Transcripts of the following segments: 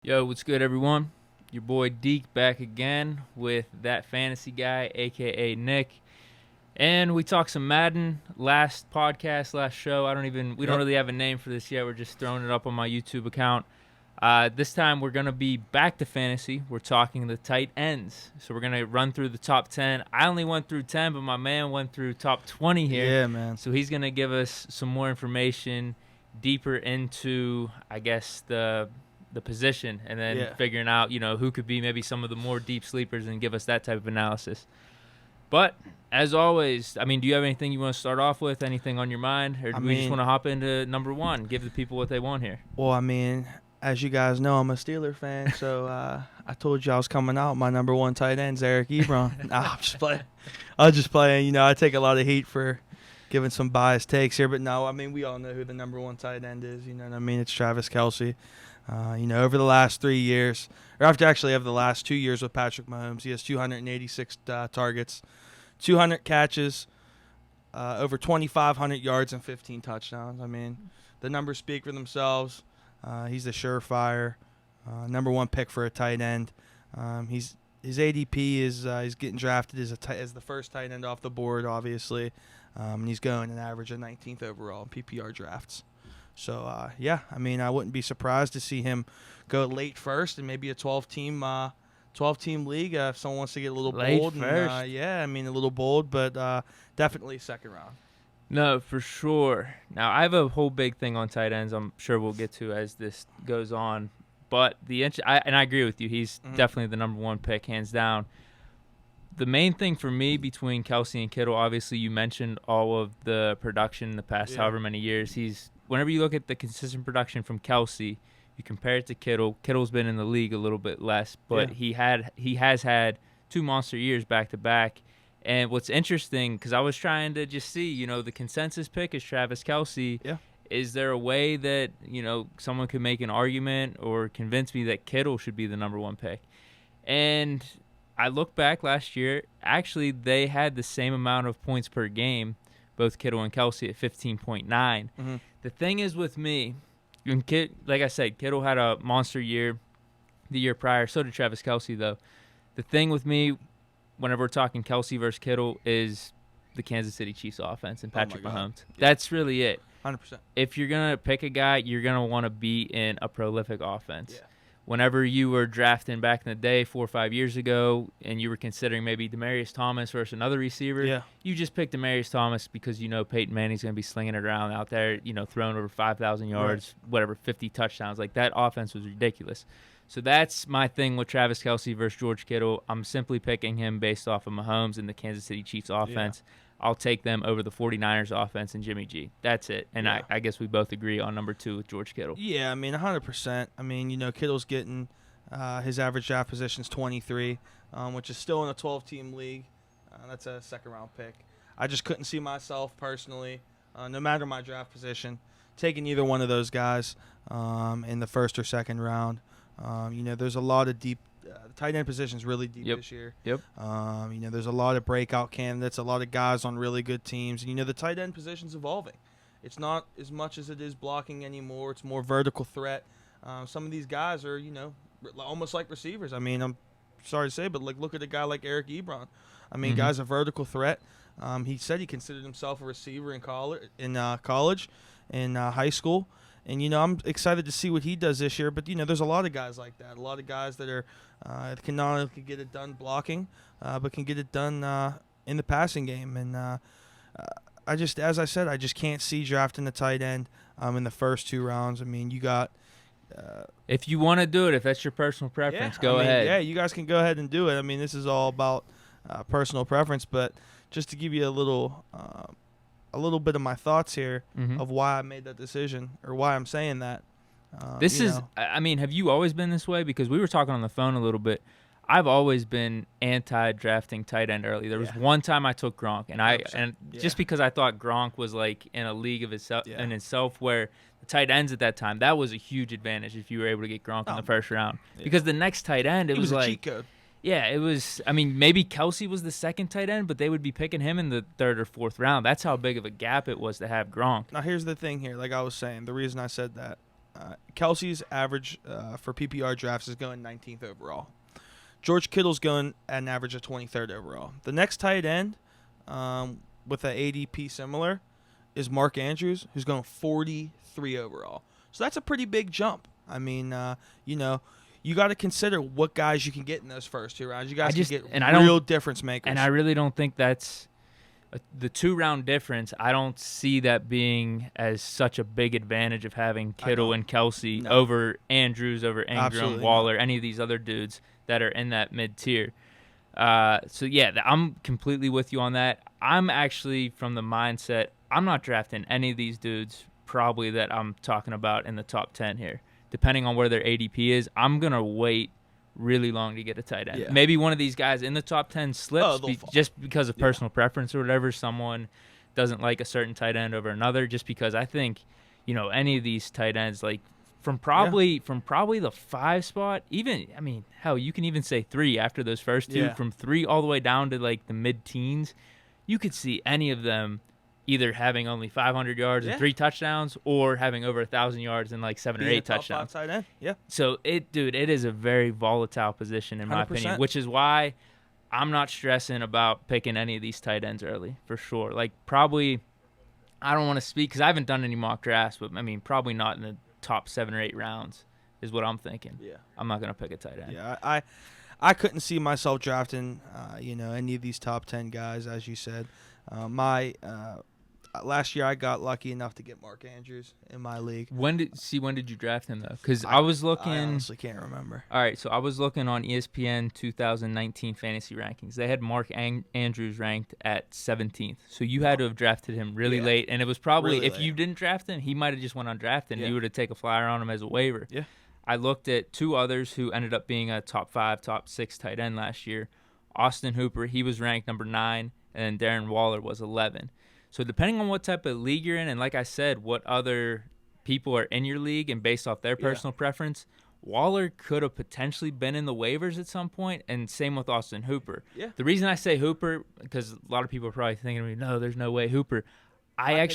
Yo, what's good, everyone? Your boy Deke back again with That Fantasy Guy, a.k.a. Nick. And we talked some Madden last show. We don't really have a name for this yet. We're just throwing it up on my YouTube account. This time we're going to be back to fantasy. We're talking the tight ends. So we're going to run through the top 10. I only went through 10, but my man went through top 20 here. Yeah, man. So he's going to give us some more information deeper into, I guess, the position, and then figuring out, who could be maybe some of the more deep sleepers and give us that type of analysis. But as always, do you have anything you want to start off with? Anything on your mind? Or do we just want to hop into number one, give the people what they want here? Well, as you guys know, I'm a Steeler fan, so I told you I was coming out. My number one tight end's Ebron. Nah, I'm just playing. I take a lot of heat for giving some biased takes here, but no, we all know who the number one tight end is. You know what I mean? It's Travis Kelce. Over the last 3 years, or after actually over the last 2 years with Patrick Mahomes, he has 286 targets, 200 catches, over 2,500 yards and 15 touchdowns. The numbers speak for themselves. He's a surefire number one pick for a tight end. His ADP is he's getting drafted as the first tight end off the board, obviously, and he's going an average of 19th overall in PPR drafts. So, I wouldn't be surprised to see him go late first in maybe a 12-team league if someone wants to get a little bold. First. A little bold, but definitely second round. No, for sure. Now, I have a whole big thing on tight ends I'm sure we'll get to as this goes on. But I agree with you. He's definitely the number one pick, hands down. The main thing for me between Kelce and Kittle, obviously you mentioned all of the production in the past however many years. Whenever you look at the consistent production from Kelce, you compare it to Kittle. Kittle's been in the league a little bit less, but he has had 2 monster years back to back. And what's interesting, because I was trying to just see, the consensus pick is Travis Kelce. Yeah. Is there a way that, someone could make an argument or convince me that Kittle should be the number one pick? And I look back last year, actually they had the same amount of points per game, both Kittle and Kelce at 15.9. Mm-hmm. The thing is with me, like I said, Kittle had a monster year the year prior. So did Travis Kelce, though. The thing with me, whenever we're talking Kelce versus Kittle, is the Kansas City Chiefs offense and Patrick Mahomes. Yeah. That's really it. 100%. If you're going to pick a guy, you're going to want to be in a prolific offense. Yeah. Whenever you were drafting back in the day 4 or 5 years ago and you were considering maybe Demaryius Thomas versus another receiver, you just picked Demaryius Thomas because Peyton Manning's going to be slinging it around out there, throwing over 5,000 yards, whatever, 50 touchdowns. Like, that offense was ridiculous. So that's my thing with Travis Kelce versus George Kittle. I'm simply picking him based off of Mahomes and the Kansas City Chiefs offense. Yeah. I'll take them over the 49ers offense and Jimmy G. That's it. And I guess we both agree on number 2 with George Kittle. Yeah, 100%. Kittle's getting his average draft position is 23, which is still in a 12-team league. That's a second-round pick. I just couldn't see myself personally, no matter my draft position, taking either one of those guys in the first or second round. There's a lot of deep. The tight end position is really deep this year. Yep. There's a lot of breakout candidates, a lot of guys on really good teams. And, the tight end position's evolving. It's not as much as it is blocking anymore. It's more vertical threat. Some of these guys are, almost like receivers. I'm sorry to say, but look at a guy like Eric Ebron. Guy's a vertical threat. He said he considered himself a receiver in college, in high school. And, I'm excited to see what he does this year. But, there's a lot of guys like that. A lot of guys that are can not only get it done blocking, but can get it done in the passing game. And as I said, I just can't see drafting a tight end in the first 2 rounds. You got if you want to do it, if that's your personal preference, go ahead. Yeah, you guys can go ahead and do it. This is all about personal preference. But just to give you a little bit of my thoughts here of why I made that decision or why I'm saying that. Have you always been this way? Because we were talking on the phone a little bit. I've always been anti-drafting tight end early. There was one time I took Gronk, and just because I thought Gronk was like in a league of itself where the tight ends at that time, that was a huge advantage if you were able to get Gronk in the first round. Yeah. Because the next tight end, it was like a cheat code. Yeah, it was. Maybe Kelce was the second tight end, but they would be picking him in the 3rd or 4th round. That's how big of a gap it was to have Gronk. Now, here's the thing here. Like I was saying, the reason I said that Kelce's average for PPR drafts is going 19th overall. George Kittle's going at an average of 23rd overall. The next tight end with an ADP similar is Mark Andrews, who's going 43 overall. So that's a pretty big jump. I mean, you got to consider what guys you can get in those first 2 rounds. You guys can get real difference makers. And I really don't think that's the 2-round difference. I don't see that being as such a big advantage of having Kittle and Kelce over Andrews, over Ingram, Absolutely Waller, any of these other dudes that are in that mid-tier. I'm completely with you on that. I'm actually from the mindset, I'm not drafting any of these dudes probably that I'm talking about in the top 10 here. Depending on where their ADP is, I'm going to wait really long to get a tight end. Yeah. Maybe one of these guys in the top 10 slips just because of personal preference or whatever. Someone doesn't like a certain tight end over another, just because I think, any of these tight ends, like from probably the 5 spot, hell, you can even say 3 after those first 2, from 3 all the way down to like the mid-teens. You could see any of them either having only 500 yards and 3 touchdowns, or having over 1,000 yards and like 7 or 8 touchdowns. Tight end. Yeah. So it is a very volatile position in my 100%. opinion, which is why I'm not stressing about picking any of these tight ends early for sure. Like probably, I don't want to speak because I haven't done any mock drafts, but probably not in the top 7 or 8 rounds is what I'm thinking. Yeah. I'm not going to pick a tight end. Yeah. I couldn't see myself drafting, any of these top 10 guys, as you said. Last year I got lucky enough to get Mark Andrews in my league. When did you draft him though? Because I was looking. I honestly can't remember. All right, so I was looking on ESPN 2019 fantasy rankings. They had Mark Andrews ranked at 17th. So you had to have drafted him really late, and it was probably Really if late. you didn't draft him, he might have just went undrafted, and you would have taken a flyer on him as a waiver. Yeah. I looked at 2 others who ended up being a top 5, top 6 tight end last year. Austin Hooper, he was ranked number 9, and Darren Waller was 11. So depending on what type of league you're in, and like I said, what other people are in your league, and based off their personal preference, Waller could have potentially been in the waivers at some point, and same with Austin Hooper. Yeah. The reason I say Hooper, because a lot of people are probably thinking to me, no, there's no way Hooper. I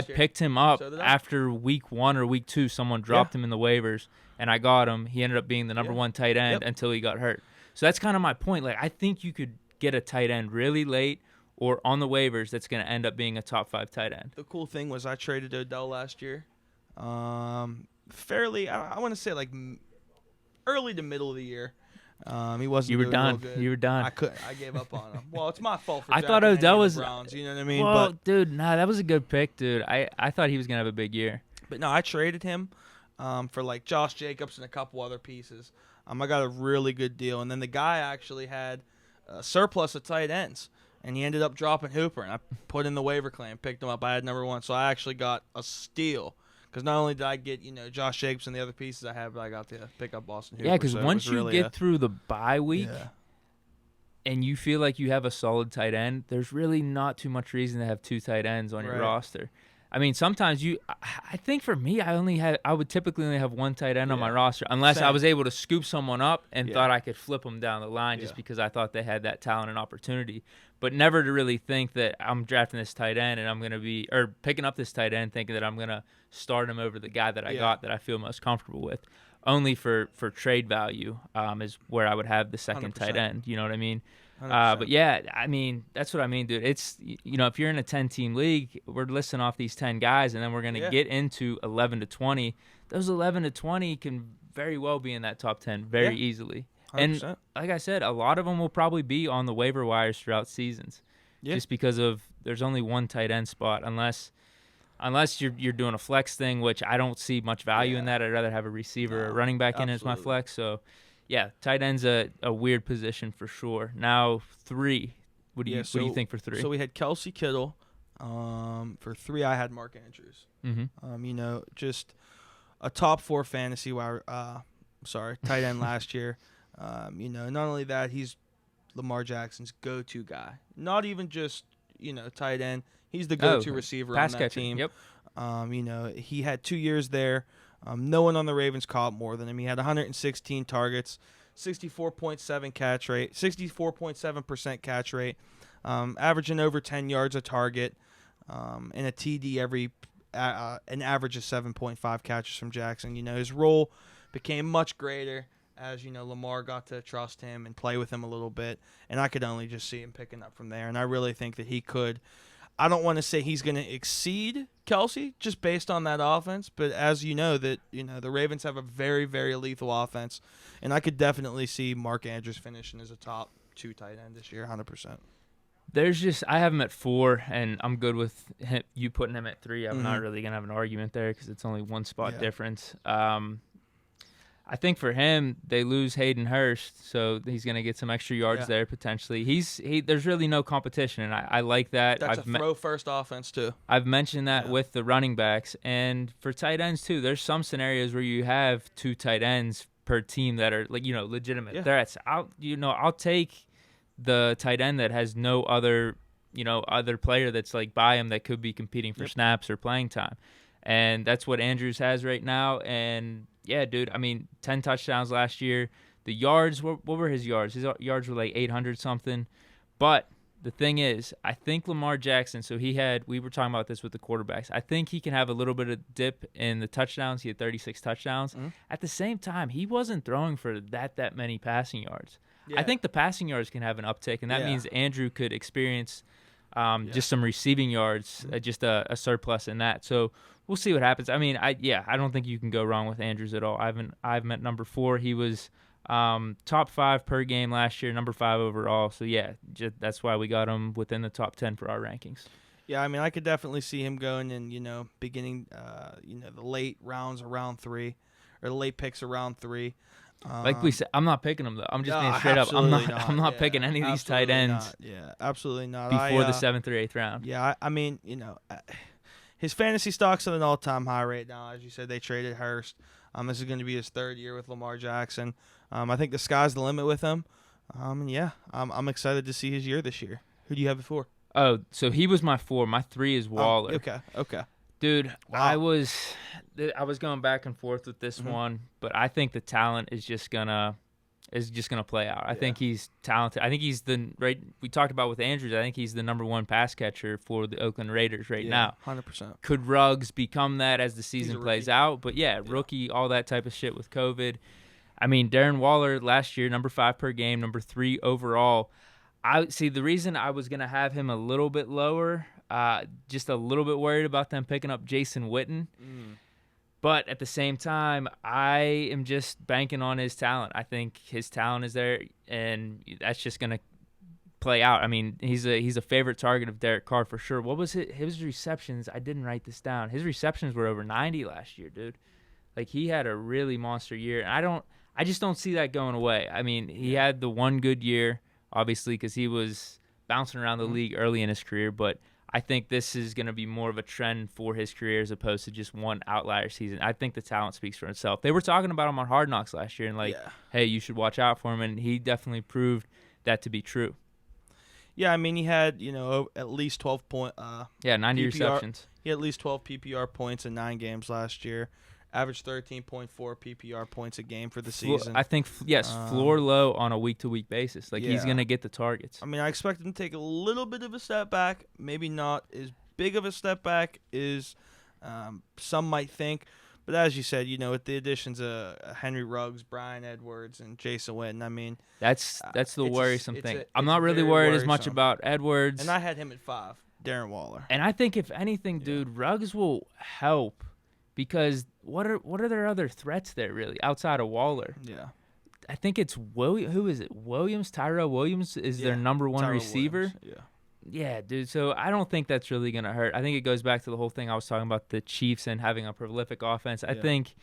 picked him up after week 1 or week 2. Someone dropped him in the waivers, and I got him. He ended up being the number 1 tight end until he got hurt. So that's kind of my point. Like, I think you could get a tight end really late or on the waivers that's going to end up being a top 5 tight end. The cool thing was I traded Odell last year. Fairly, I want to say like early to middle of the year. He wasn't. You were doing done. real good. You were done. I couldn't. I gave up on him. Well, it's my fault for. I thought Odell was. Browns, you know what I mean? Well, but dude, that was a good pick, dude. I thought he was gonna have a big year. But no, I traded him for like Josh Jacobs and a couple other pieces. I got a really good deal, and then the guy actually had a surplus of tight ends, and he ended up dropping Hooper, and I put in the waiver claim, picked him up. I had number 1, so I actually got a steal. Because not only did I get, Josh Jacobs and the other pieces I have, but I got to pick up Austin Hooper. Yeah, because once you get through the bye week Yeah. and you feel like you have a solid tight end, there's really not too much reason to have 2 tight ends on your roster. I mean, sometimes I think for me, I would typically only have 1 tight end on my roster, unless I was able to scoop someone up and thought I could flip them down the line just because I thought they had that talent and opportunity. But never to really think that I'm drafting this tight end and I'm going to be, or picking up this tight end thinking that I'm going to start him over the guy that I got that I feel most comfortable with. Only for trade value is where I would have the second 100%. tight end. You know what I mean? 100%. But yeah, I mean, that's what I mean, dude. It's, if you're in a 10-team league, we're listing off these 10 guys, and then we're going to get into 11 to 20. Those 11 to 20 can very well be in that top 10 very easily. 100%. And like I said, a lot of them will probably be on the waiver wires throughout seasons, just because of there's only 1 tight end spot, unless you're doing a flex thing, which I don't see much value in that. I'd rather have a receiver or running back in as my flex. So, yeah, tight end's a weird position for sure. Now 3. What do you think for 3? So we had Kelce, Kittle. For 3, I had Mark Andrews. Mm-hmm. Just a top 4 fantasy tight end last year. Not only that, he's Lamar Jackson's go-to guy. Not even just tight end. He's the go-to receiver on that team. Yep. He had 2 years there. No one on the Ravens caught more than him. He had 116 targets, 64.7% catch rate, averaging over 10 yards a target, and a TD an average of 7.5 catches from Jackson. His role became much greater as, Lamar got to trust him and play with him a little bit. And I could only just see him picking up from there. And I really think that he could. I don't want to say he's going to exceed Kelce just based on that offense. But as the Ravens have a very, very lethal offense. And I could definitely see Mark Andrews finishing as a top 2 tight end this year, 100%. I have him at 4, and I'm good with you putting him at 3. I'm not really going to have an argument there because it's only one spot difference. I think for him, they lose Hayden Hurst, so he's going to get some extra yards there potentially. There's really no competition, and I like that. That's a throw-first offense too. I've mentioned that with the running backs, and for tight ends too. There's some scenarios where you have 2 tight ends per team that are legitimate threats. I'll take the tight end that has no other player that's by him that could be competing for snaps or playing time, and that's what Andrews has right now. And yeah, dude, 10 touchdowns last year. The yards, what were his yards? His yards were 800 something. But the thing is, I think Lamar Jackson, we were talking about this with the quarterbacks. I think he can have a little bit of dip in the touchdowns. He had 36 touchdowns. Mm-hmm. At the same time, he wasn't throwing for that many passing yards. Yeah. I think the passing yards can have an uptick, and that means Andrew could experience just some receiving yards, just a surplus in that. So we'll see what happens. I don't think you can go wrong with Andrews at all. I've him at number 4. He was top 5 per game last year, number 5 overall. So yeah, that's why we got him within the top 10 for our rankings. Yeah, I could definitely see him going in, beginning, the late rounds around 3, or the late picks around 3. Like we said, I'm not picking them though. I'm just being straight up. I'm not picking any of these tight ends. Not. Yeah, absolutely not. Before the 7th or 8th round. Yeah, his fantasy stock's at an all-time high right now. As you said, they traded Hurst. This is going to be his 3rd year with Lamar Jackson. I think the sky's the limit with him. I'm excited to see his year this year. Who do you have before? Oh, so he was my 4. My 3 is Waller. Okay. Dude, wow. I was going back and forth with this one, but I think the talent is just gonna play out. I think he's talented. I think he's we talked about with Andrews. I think he's the number 1 pass catcher for the Oakland Raiders right now. 100%. Could Ruggs become that as the season plays out? But rookie, all that type of shit with COVID. Darren Waller last year, number 5 per game, number 3 overall. The reason I was gonna have him a little bit lower. Just a little bit worried about them picking up Jason Witten. But at the same time, I am just banking on his talent. I think his talent is there, and that's just going to play out. He's a favorite target of Derek Carr for sure. What was his receptions? I didn't write this down. His receptions were over 90 last year, dude. He had a really monster year. And I just don't see that going away. He had the one good year, obviously, because he was bouncing around the league early in his career, but I think this is going to be more of a trend for his career as opposed to just one outlier season. I think the talent speaks for itself. They were talking about him on Hard Knocks last year and hey, you should watch out for him, and he definitely proved that to be true. Yeah, he had, at least 12 90 PPR, receptions. He had at least 12 PPR points in 9 games last year. Averaged 13.4 PPR points a game for the season. I think, floor low on a week-to-week basis. He's going to get the targets. I expect him to take a little bit of a step back. Maybe not as big of a step back as some might think. But as you said, with the additions of Henry Ruggs, Brian Edwards, and Jason Witten, that's the worrisome thing. I'm not really worried as much about Edwards. And I had him at 5, Darren Waller. And I think, if anything, dude, Ruggs will help. Because what are their other threats there, really, outside of Waller? Yeah. I think it's who is it? Williams? Tyro Williams is their number 1 receiver? Williams. Yeah, dude. So I don't think that's really going to hurt. I think it goes back to the whole thing I was talking about, the Chiefs and having a prolific offense. I think,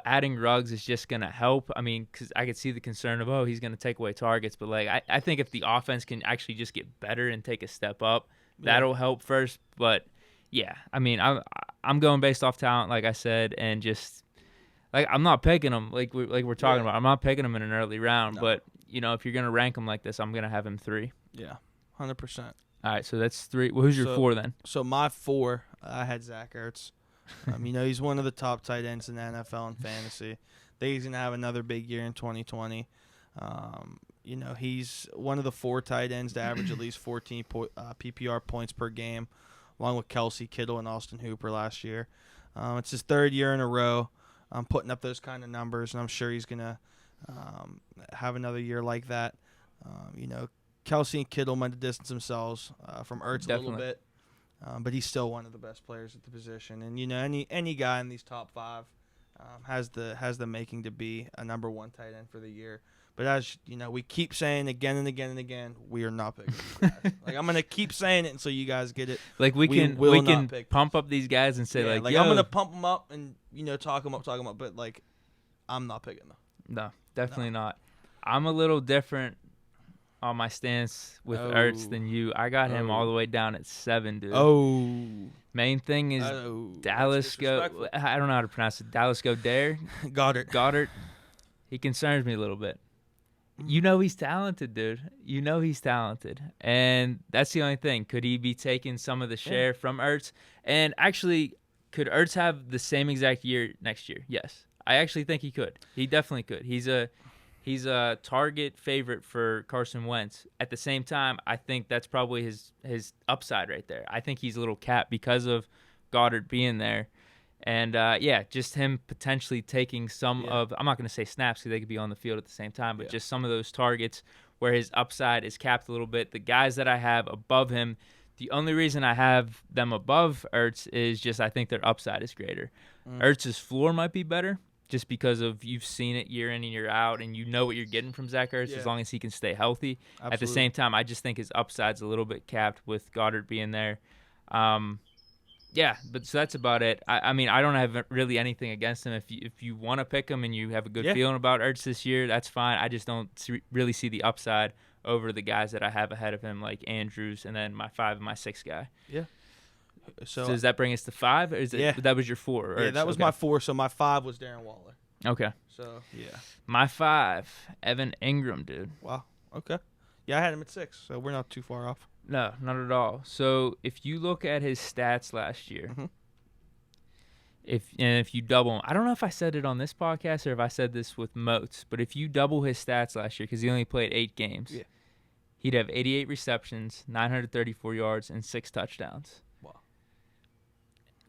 adding Ruggs is just going to help. Because I could see the concern of, he's going to take away targets. But, I think if the offense can actually just get better and take a step up, that'll help first. But yeah, I'm going based off talent, like I said, and just I'm not picking them like we're talking about. I'm not picking them in an early round, but if you're gonna rank them like this, I'm gonna have him 3. Yeah, 100%. All right, so that's 3. Well, who's your 4 then? So my 4, I had Zach Ertz. He's one of the top tight ends in the NFL in fantasy. I think he's gonna have another big year in 2020. He's one of the 4 tight ends to average at least 14 PPR points per game. along with Kelce, Kittle, and Austin Hooper last year. It's his 3rd year in a row putting up those kind of numbers, and I'm sure he's going to have another year like that. Kelce and Kittle might have distanced themselves from Ertz a little bit, but he's still one of the best players at the position. And, any guy in these top 5 has the making to be a number 1 tight end for the year. But as we keep saying again and again and again, we are not picking these guys. Like, I'm gonna keep saying it until you guys get it. Like we can pump up these guys and say I'm gonna pump them up and talk them up. But like, I'm not picking them. No, definitely not. I'm a little different on my stance with Ertz than you. I got him all the way down at 7, dude. Main thing is Dallas go. I don't know how to pronounce it. Dallas go dare. Goddard. He concerns me a little bit. He's talented, dude. He's talented. And that's the only thing. Could he be taking some of the share from Ertz? And actually, could Ertz have the same exact year next year? Yes. I actually think he could. He definitely could. He's a target favorite for Carson Wentz. At the same time, I think that's probably his upside right there. I think he's a little capped because of Goddard being there. And, just him potentially taking some of – I'm not going to say snaps because they could be on the field at the same time, but just some of those targets where his upside is capped a little bit. The guys that I have above him, the only reason I have them above Ertz is just I think their upside is greater. Ertz's floor might be better just because of you've seen it year in and year out, and you know what you're getting from Zach Ertz as long as he can stay healthy. Absolutely. At the same time, I just think his upside's a little bit capped with Goddard being there. But so that's about it. I mean, I don't have really anything against him. If you want to pick him and you have a good feeling about Ertz this year, that's fine. I just don't really see the upside over the guys that I have ahead of him, like Andrews, and then my 5 and my 6 guy. Yeah. So does that bring us to 5? Or is it, that was your 4? Ertz? Yeah, that was my 4. So my 5 was Darren Waller. Okay. So, yeah. My 5, Evan Ingram, dude. Wow. Okay. Yeah, I had him at 6, so we're not too far off. No, not at all. So if you look at his stats last year, if you double him, I don't know if I said it on this podcast or if I said this with Moats, but if you double his stats last year, because he only played 8 games, he'd have 88 receptions, 934 yards, and 6 touchdowns. Wow.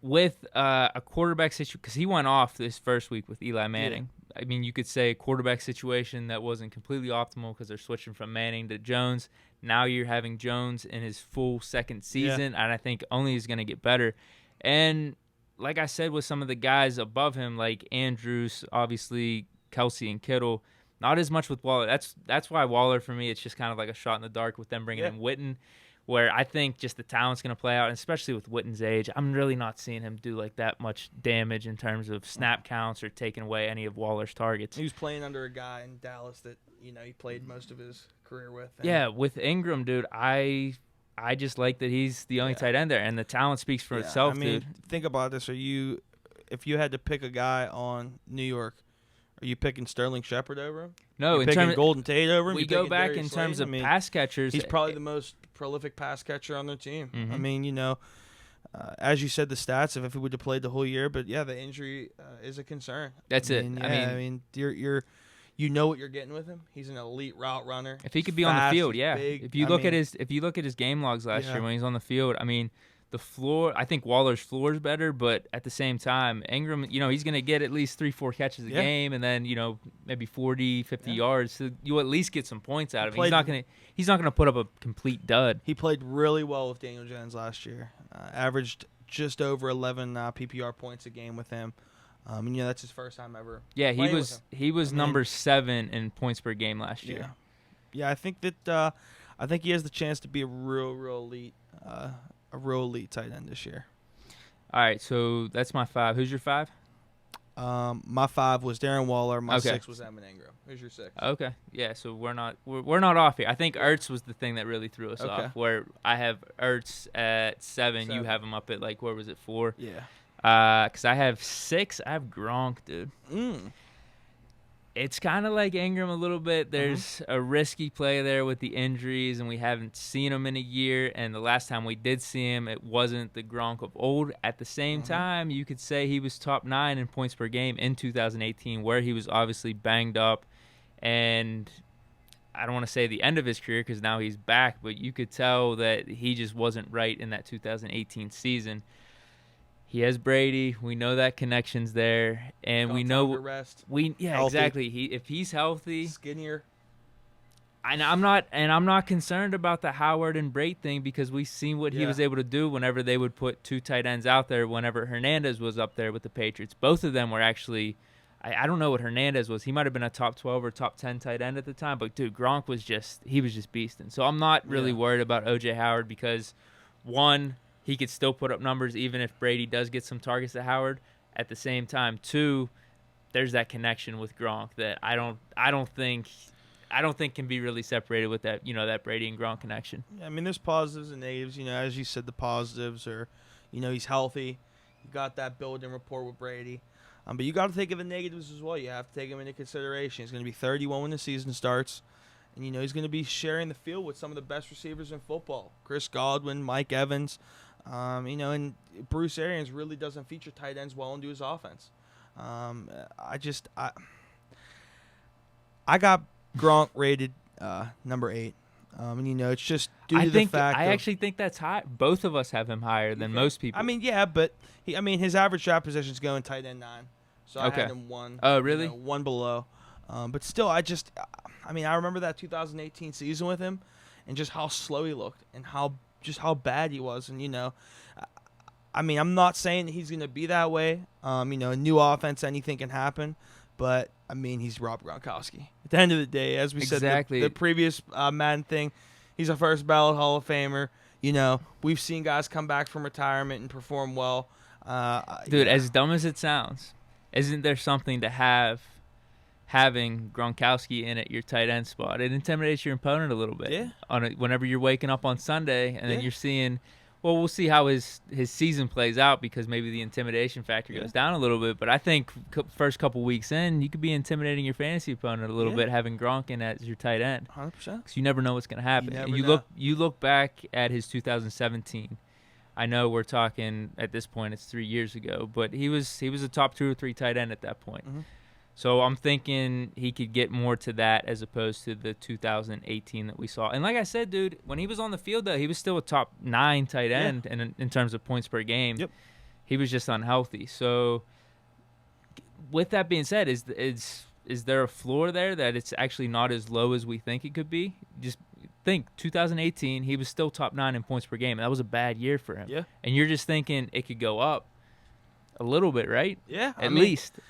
With a quarterback situation, because he went off this first week with Eli Manning. I mean, you could say a quarterback situation that wasn't completely optimal because they're switching from Manning to Jones. Now you're having Jones in his full second season, and I think only is going to get better. And like I said with some of the guys above him, like Andrews, obviously Kelce and Kittle, not as much with Waller. That's why Waller, for me, it's just kind of like a shot in the dark with them bringing in Witten, where I think just the talent's going to play out, and especially with Witten's age. I'm really not seeing him do like that much damage in terms of snap counts or taking away any of Waller's targets. He was playing under a guy in Dallas that, he played most of his career with. Yeah, with Ingram, dude, I just like that he's the only tight end there, and the talent speaks for itself, dude. Think about this. If you had to pick a guy on New York, are you picking Sterling Shepard over him? No, in terms of Golden Tate over him. We go back in terms of pass catchers. He's probably the most prolific pass catcher on their team. I mean, as you said, the stats if he would have played the whole year, but the injury is a concern. That's it. I mean, you're you know what you're getting with him. He's an elite route runner. If he could be on the field, big. If you look at his game logs last year when he's on the field, I mean, the floor, I think Waller's floor is better, but at the same time, Ingram, he's going to get at least 3-4 catches a game, and then, maybe 40, 50 yards. So you'll at least get some points out of him. He's not going to put up a complete dud. He played really well with Daniel Jones last year. Averaged just over 11 PPR points a game with him. That's his first time ever. Yeah, he was number 7 in points per game last year. Yeah, I think that he has the chance to be a real elite tight end this year. All right, so that's my 5. Who's your 5? My 5 was Darren Waller. My 6 was Evan Ingram. Who's your 6? Okay, yeah. So we're not off here. I think Ertz was the thing that really threw us off. Where I have Ertz at 7. You have him up at where was it, 4? Yeah. Because I have 6. I have Gronk, dude. It's kind of like Ingram a little bit. There's a risky play there with the injuries, and we haven't seen him in a year. And the last time we did see him, it wasn't the Gronk of old. At the same time, you could say he was top 9 in points per game in 2018, where he was obviously banged up. And I don't want to say the end of his career because now he's back, but you could tell that he just wasn't right in that 2018 season. He has Brady. We know that connection's there, and we know healthy. Exactly. If he's healthy, skinnier. And I'm not concerned about the Howard and Brate thing because we've seen what he was able to do whenever they would put 2 tight ends out there. Whenever Hernandez was up there with the Patriots, both of them were actually. I don't know what Hernandez was. He might have been a top 12 or top 10 tight end at the time, but dude, Gronk was just beasting. So I'm not really worried about O.J. Howard because, one, he could still put up numbers even if Brady does get some targets to Howard. At the same time, two, there's that connection with Gronk that I don't think can be really separated with that, that Brady and Gronk connection. I mean, there's positives and negatives. As you said, the positives are, he's healthy. You got that built-in rapport with Brady. But you got to think of the negatives as well. You have to take them into consideration. He's going to be 31 when the season starts. And, he's going to be sharing the field with some of the best receivers in football. Chris Godwin, Mike Evans. And Bruce Arians really doesn't feature tight ends well into his offense. I got Gronk rated number 8. It's just due to the fact I actually think that's high. Both of us have him higher than most people. But his average draft position is going tight end 9. So I had him 1. Oh, really? 1 below. But still, I remember that 2018 season with him and just how slow he looked and how bad he was. And, I'm not saying that he's going to be that way. New offense, anything can happen. But, he's Rob Gronkowski. At the end of the day, as we said, the previous Madden thing, he's a first ballot Hall of Famer. We've seen guys come back from retirement and perform well. Dude, as dumb as it sounds, isn't there something to having Gronkowski in at your tight end spot? It intimidates your opponent a little bit. Yeah. Whenever you're waking up on Sunday and then you're seeing, well, we'll see how his season plays out because maybe the intimidation factor goes down a little bit. But I think first couple weeks in, you could be intimidating your fantasy opponent a little bit having Gronk in as your tight end. 100%. Because you never know what's going to happen. You look back at his 2017. I know we're talking at this point it's 3 years ago, but he was a top 2 or 3 tight end at that point. Mm-hmm. So I'm thinking he could get more to that as opposed to the 2018 that we saw. And like I said, dude, when he was on the field, though, he was still a top 9 tight end in terms of points per game. Yep. He was just unhealthy. So with that being said, is there a floor there that it's actually not as low as we think it could be? Just think 2018, he was still top 9 in points per game. That was a bad year for him. Yeah. And you're just thinking it could go up a little bit, right? Yeah. At least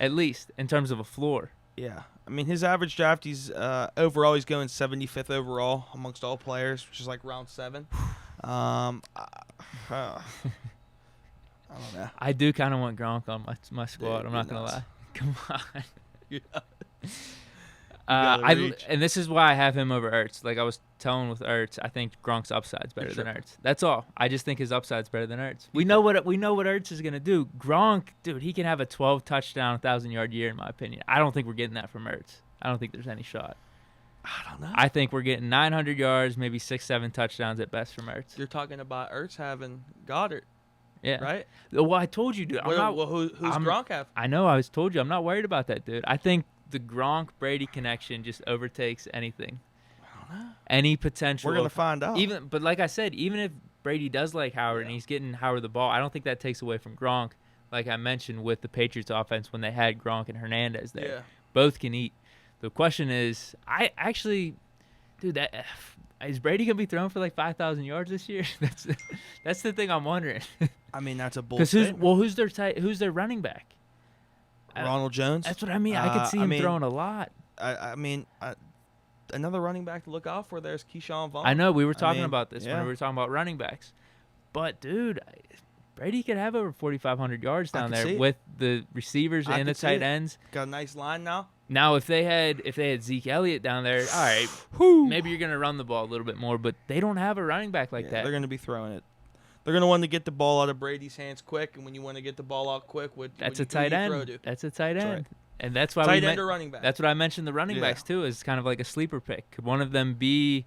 in terms of a floor. Yeah. His average draft, he's overall, he's going 75th overall amongst all players, which is like round 7. I don't know. I do kind of want Gronk on my squad. I'm not going to lie. Come on. And this is why I have him over Ertz. Like I was telling with Ertz, I think Gronk's upside's better than Ertz. That's all. I just think his upside's better than Ertz. We know what Ertz is gonna do. Gronk, dude, he can have a 12 touchdown, 1,000-yard year in my opinion. I don't think we're getting that from Ertz. I don't think there's any shot. I don't know. I think we're getting 900 yards, maybe 6-7 touchdowns at best from Ertz. You're talking about Ertz having Goddard. Yeah. Right? Well, I told you, dude. Who's Gronk have? I know. I told you. I'm not worried about that, dude. I think the Gronk-Brady connection just overtakes anything. I don't know. Any potential. We're going to find out. But like I said, even if Brady does like Howard and he's getting Howard the ball, I don't think that takes away from Gronk, like I mentioned with the Patriots offense when they had Gronk and Hernandez there. Yeah. Both can eat. The question is, is Brady going to be thrown for like 5,000 yards this year? That's the thing I'm wondering. That's a bold statement. Who's their running back? Ronald Jones. That's what I mean. I could see him throwing a lot. Another running back to look out for there is Keyshawn Vaughn. I know. We were talking about this when we were talking about running backs. But, dude, Brady could have over 4,500 yards down there with the receivers and the tight ends. Got a nice line now. Now, if they had Zeke Elliott down there, all right, maybe you're going to run the ball a little bit more. But they don't have a running back like that. They're going to be throwing it. They're going to want to get the ball out of Brady's hands quick, and when you want to get the ball out quick, that's a tight end. That's a tight end. Right. And that's why tight end or running back. That's what I mentioned the running backs, too, is kind of like a sleeper pick. Could one of them be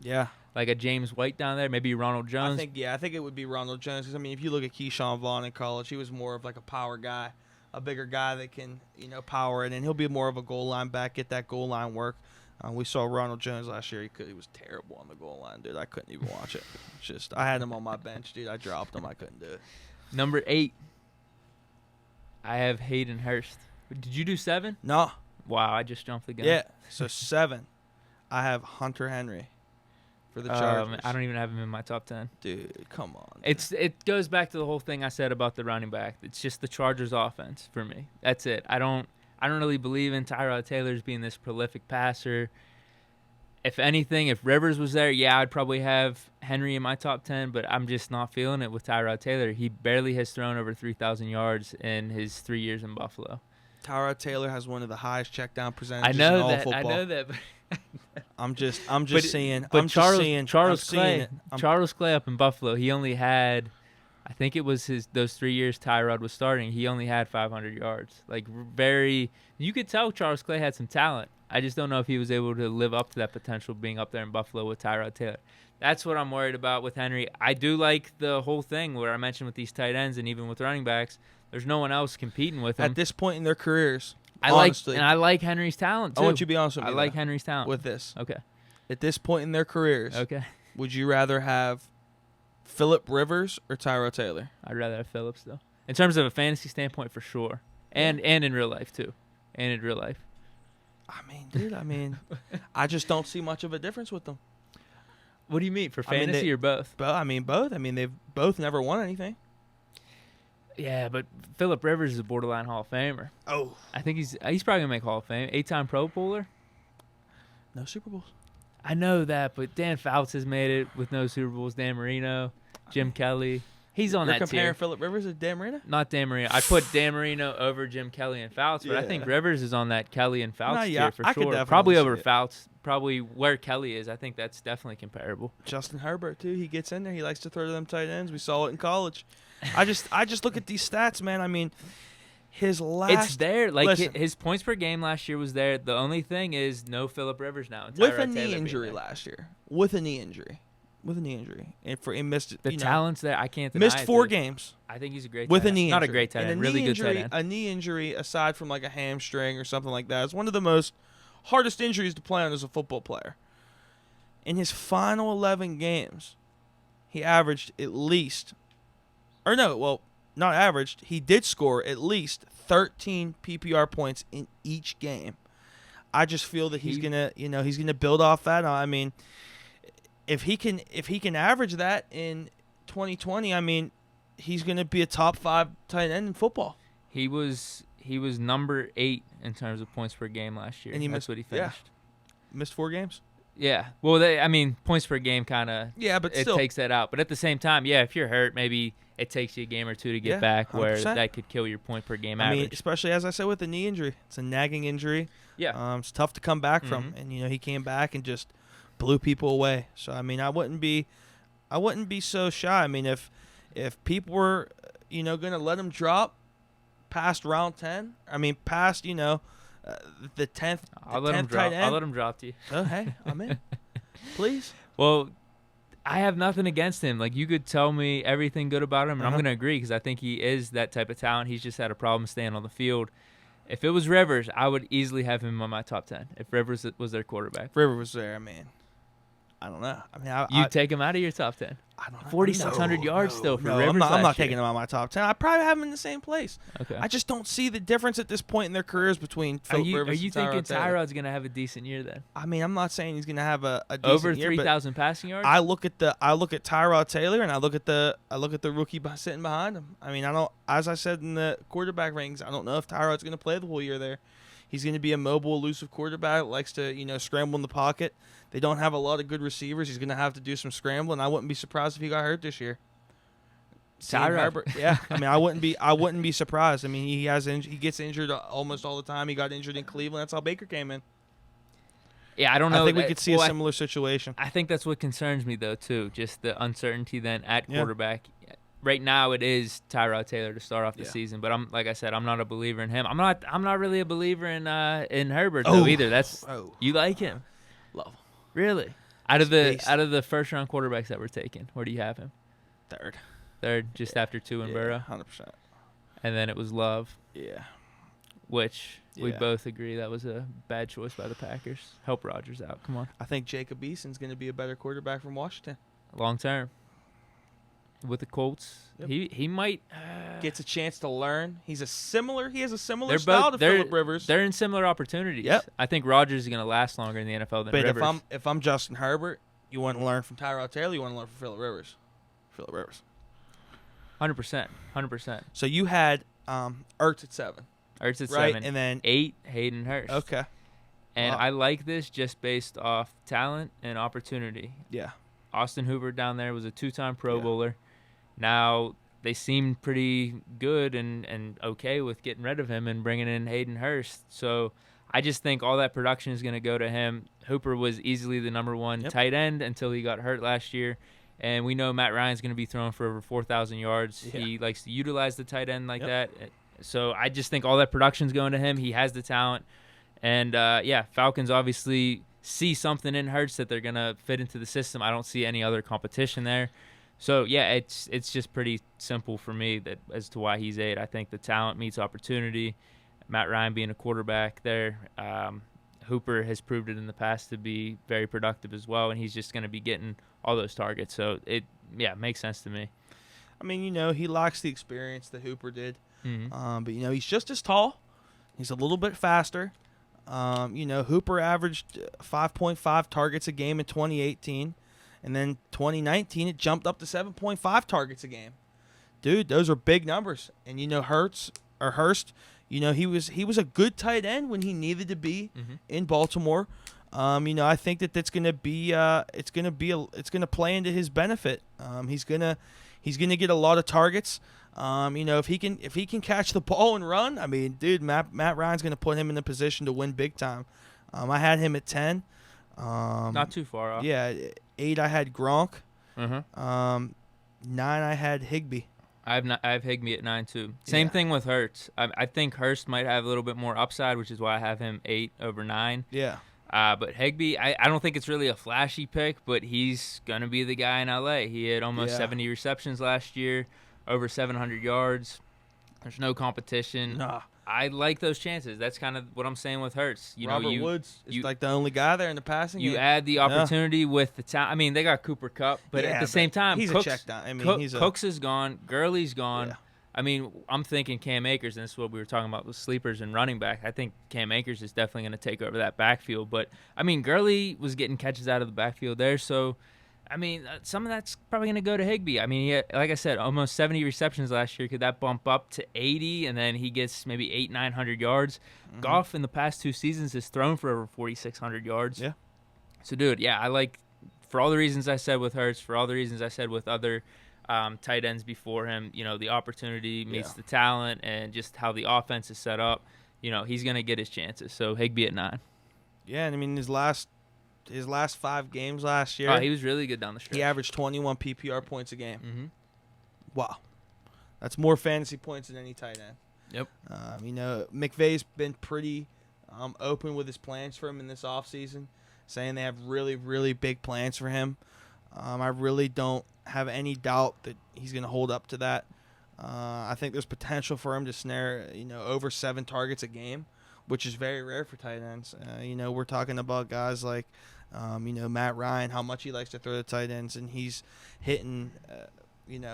like a James White down there, maybe Ronald Jones? I think it would be Ronald Jones because, if you look at Keyshawn Vaughn in college, he was more of like a power guy, a bigger guy that can, power it, and he'll be more of a goal line back, get that goal line work. We saw Ronald Jones last year. He was terrible on the goal line, dude. I couldn't even watch it. I had him on my bench, dude. I dropped him. I couldn't do it. Number 8, I have Hayden Hurst. Did you do 7? No. Wow, I just jumped the gun. Yeah, so 7, I have Hunter Henry for the Chargers. I don't even have him in my top 10. Dude, come on. It goes back to the whole thing I said about the running back. It's just the Chargers offense for me. That's it. I don't really believe in Tyro Taylor's being this prolific passer. If anything, if Rivers was there, yeah, I'd probably have Henry in my top 10, but I'm just not feeling it with Tyro Taylor. He barely has thrown over 3,000 yards in his 3 years in Buffalo. Tyro Taylor has one of the highest check down percentages in all football. I know that. I'm just seeing. But Charles Clay up in Buffalo, he only had, I think it was those 3 years Tyrod was starting, he only had 500 yards. You could tell Charles Clay had some talent. I just don't know if he was able to live up to that potential being up there in Buffalo with Tyrod Taylor. That's what I'm worried about with Henry. I do like the whole thing where I mentioned with these tight ends and even with running backs, there's no one else competing with them. At this point in their careers, I like Henry's talent, too. I want you to be honest with me. I like Henry's talent. With this. Okay. At this point in their careers, okay, would you rather have Phillip Rivers or Tyro Taylor? I'd rather have Phillip still. In terms of a fantasy standpoint, for sure. And in real life, too. And in real life. I mean, dude, I just don't see much of a difference with them. What do you mean, for fantasy or both? Both. They've both never won anything. Yeah, but Phillip Rivers is a borderline Hall of Famer. Oh. I think he's probably going to make Hall of Fame. 8-time Pro Bowler. No Super Bowls. I know that, but Dan Fouts has made it with no Super Bowls. Dan Marino, Jim Kelly. He's on that tier. You're comparing Phillip Rivers to Dan Marino? Not Dan Marino. I put Dan Marino over Jim Kelly and Fouts, but I think Rivers is on that Kelly and Fouts tier for sure. Probably over Fouts. Probably where Kelly is. I think that's definitely comparable. Justin Herbert, too. He gets in there. He likes to throw to them tight ends. We saw it in college. I just look at these stats, man. I mean, his last... It's there. Listen, his points per game last year was there. The only thing is no Phillip Rivers now. With a knee injury last year. With a knee injury. And he missed it. The talent's there. I can't deny missed 4 games. I think he's a great with tight a knee end. injury. Not a great tight end. Really good tight end. A knee injury, aside from like a hamstring or something like that, is one of the most hardest injuries to play on as a football player. In his final 11 games, he averaged at least... Or no, well, not averaged. He did score at least 13 PPR points in each game. I just feel that he's gonna build off that. I mean, if he can average that in 2020, I mean, he's gonna be a top 5 tight end in football. He was number 8 in terms of points per game last year. And that's what he finished. Yeah. Missed 4 games. Yeah. Well, points per game kind of. Yeah, but it still takes that out. But at the same time, yeah, if you're hurt, maybe it takes you a game or 2 to get back, 100%. Where that could kill your point per game average. I mean, especially as I said with the knee injury, it's a nagging injury. Yeah. It's tough to come back from, and he came back and just blew people away. So I mean, I wouldn't be so shy. I mean, if people were going to let him drop past round 10, I mean past the 10th. I'll let him drop. I'll let him drop to you. Oh hey, I'm in. Please. Well, I have nothing against him. Like, you could tell me everything good about him, and I'm going to agree because I think he is that type of talent. He's just had a problem staying on the field. If it was Rivers, I would easily have him on my top 10 if Rivers was their quarterback. If Rivers was there, I mean, I don't know. I mean, you'd take him out of your top 10. I don't know. 4,600 yards still for Rivers. I'm not taking him out of my top 10. I probably have him in the same place. Okay. I just don't see the difference at this point in their careers between Phillip Rivers and Tyro Taylor. Are you thinking Tyrod's going to have a decent year then? I mean, I'm not saying he's going to have a decent over year. Over 3,000 passing yards? I look at Tyro Taylor and I look at the rookie sitting behind him. I mean, as I said in the quarterback rankings, I don't know if Tyrod's going to play the whole year there. He's going to be a mobile, elusive quarterback, likes to, scramble in the pocket. They don't have a lot of good receivers. He's going to have to do some scrambling. I wouldn't be surprised if he got hurt this year. Herbert, yeah. I mean, I wouldn't be surprised. I mean, he gets injured almost all the time. He got injured in Cleveland. That's how Baker came in. Yeah, I don't know. I think we could see a similar situation. I think that's what concerns me though too. Just the uncertainty then at quarterback. Right now, it is Tyro Taylor to start off the season, but I'm not a believer in him. I'm not really a believer in Herbert though either. You like him? Love him. Really? Out of the first round quarterbacks that were taken, where do you have him? Third, just after 2 and Burrow. 100%. And then it was Love. Yeah. Which We both agree that was a bad choice by the Packers. Help Rodgers out. Come on. I think Jacob Eason's going to be a better quarterback from Washington. Long term. With the Colts. Yep. He might gets a chance to learn. He has a similar style to Phillip Rivers. They're in similar opportunities. Yep. I think Rodgers is going to last longer in the NFL than Rivers. But if I'm Justin Herbert, you want to learn from Tyro Taylor, you want to learn from Phillip Rivers. 100%. So you had Ertz at 7. Ertz at right? 7. And then 8, Hayden Hurst. Okay. And Wow. I like this just based off talent and opportunity. Yeah. Austin Hoover down there was a 2-time Pro Bowler. Now they seem pretty good and okay with getting rid of him and bringing in Hayden Hurst. So I just think all that production is going to go to him. Hooper was easily the number 1 tight end until he got hurt last year. And we know Matt Ryan's going to be throwing for over 4,000 yards. Yeah. He likes to utilize the tight end like that. So I just think all that production's going to him. He has the talent. And, Falcons obviously see something in Hurts that they're going to fit into the system. I don't see any other competition there. So, it's just pretty simple for me that as to why he's 8. I think the talent meets opportunity. Matt Ryan being a quarterback there. Hooper has proved it in the past to be very productive as well, and he's just going to be getting all those targets. So, it makes sense to me. I mean, he lacks the experience that Hooper did. Mm-hmm. But, he's just as tall. He's a little bit faster. Hooper averaged 5.5 targets a game in 2018. And then 2019, it jumped up to 7.5 targets a game. Dude, those are big numbers. And, Hurst, he was a good tight end when he needed to be in Baltimore. I think that's going to be it's going to play into his benefit. He's going to get a lot of targets. If he can catch the ball and run, I mean, dude, Matt Ryan's going to put him in a position to win big time. I had him at 10. Not too far off. Yeah, 8 I had Gronk. 9 I had Higbee. I have Higbee at 9 too. Same thing with Hurts. I think Hurst might have a little bit more upside, which is why I have him 8 over 9. Yeah. But Higbee, I don't think it's really a flashy pick, but he's gonna be the guy in LA. He had almost 70 receptions last year, over 700 yards. There's no competition. Nah. I like those chances. That's kind of what I'm saying with Hurts. Robert Woods is like the only guy there in the passing game. You add the opportunity with the talent. I mean, they got Cooper Kupp, but at the same time, he's Cooks, a check down. I mean, Cooks is gone. Gurley's gone. Yeah. I mean, I'm thinking Cam Akers, and this is what we were talking about with sleepers and running back. I think Cam Akers is definitely going to take over that backfield. But, I mean, Gurley was getting catches out of the backfield there, so I mean, some of that's probably going to go to Higbee. I mean, he had, like I said, almost 70 receptions last year. Could that bump up to 80, and then he gets maybe 900 yards? Mm-hmm. Goff in the past 2 seasons has thrown for over 4,600 yards. Yeah. So, dude, I like, for all the reasons I said with Hurts, for all the reasons I said with other tight ends before him, the opportunity meets the talent and just how the offense is set up, he's going to get his chances. So, Higbee at 9. Yeah, and I mean, his last 5 games last year. Oh, he was really good down the stretch. He averaged 21 PPR points a game. Mm-hmm. Wow. That's more fantasy points than any tight end. Yep. McVay's been pretty open with his plans for him in this offseason, saying they have really, really big plans for him. I really don't have any doubt that he's going to hold up to that. I think there's potential for him to snare, over 7 targets a game, which is very rare for tight ends. We're talking about guys like, Matt Ryan, how much he likes to throw the tight ends, and he's hitting,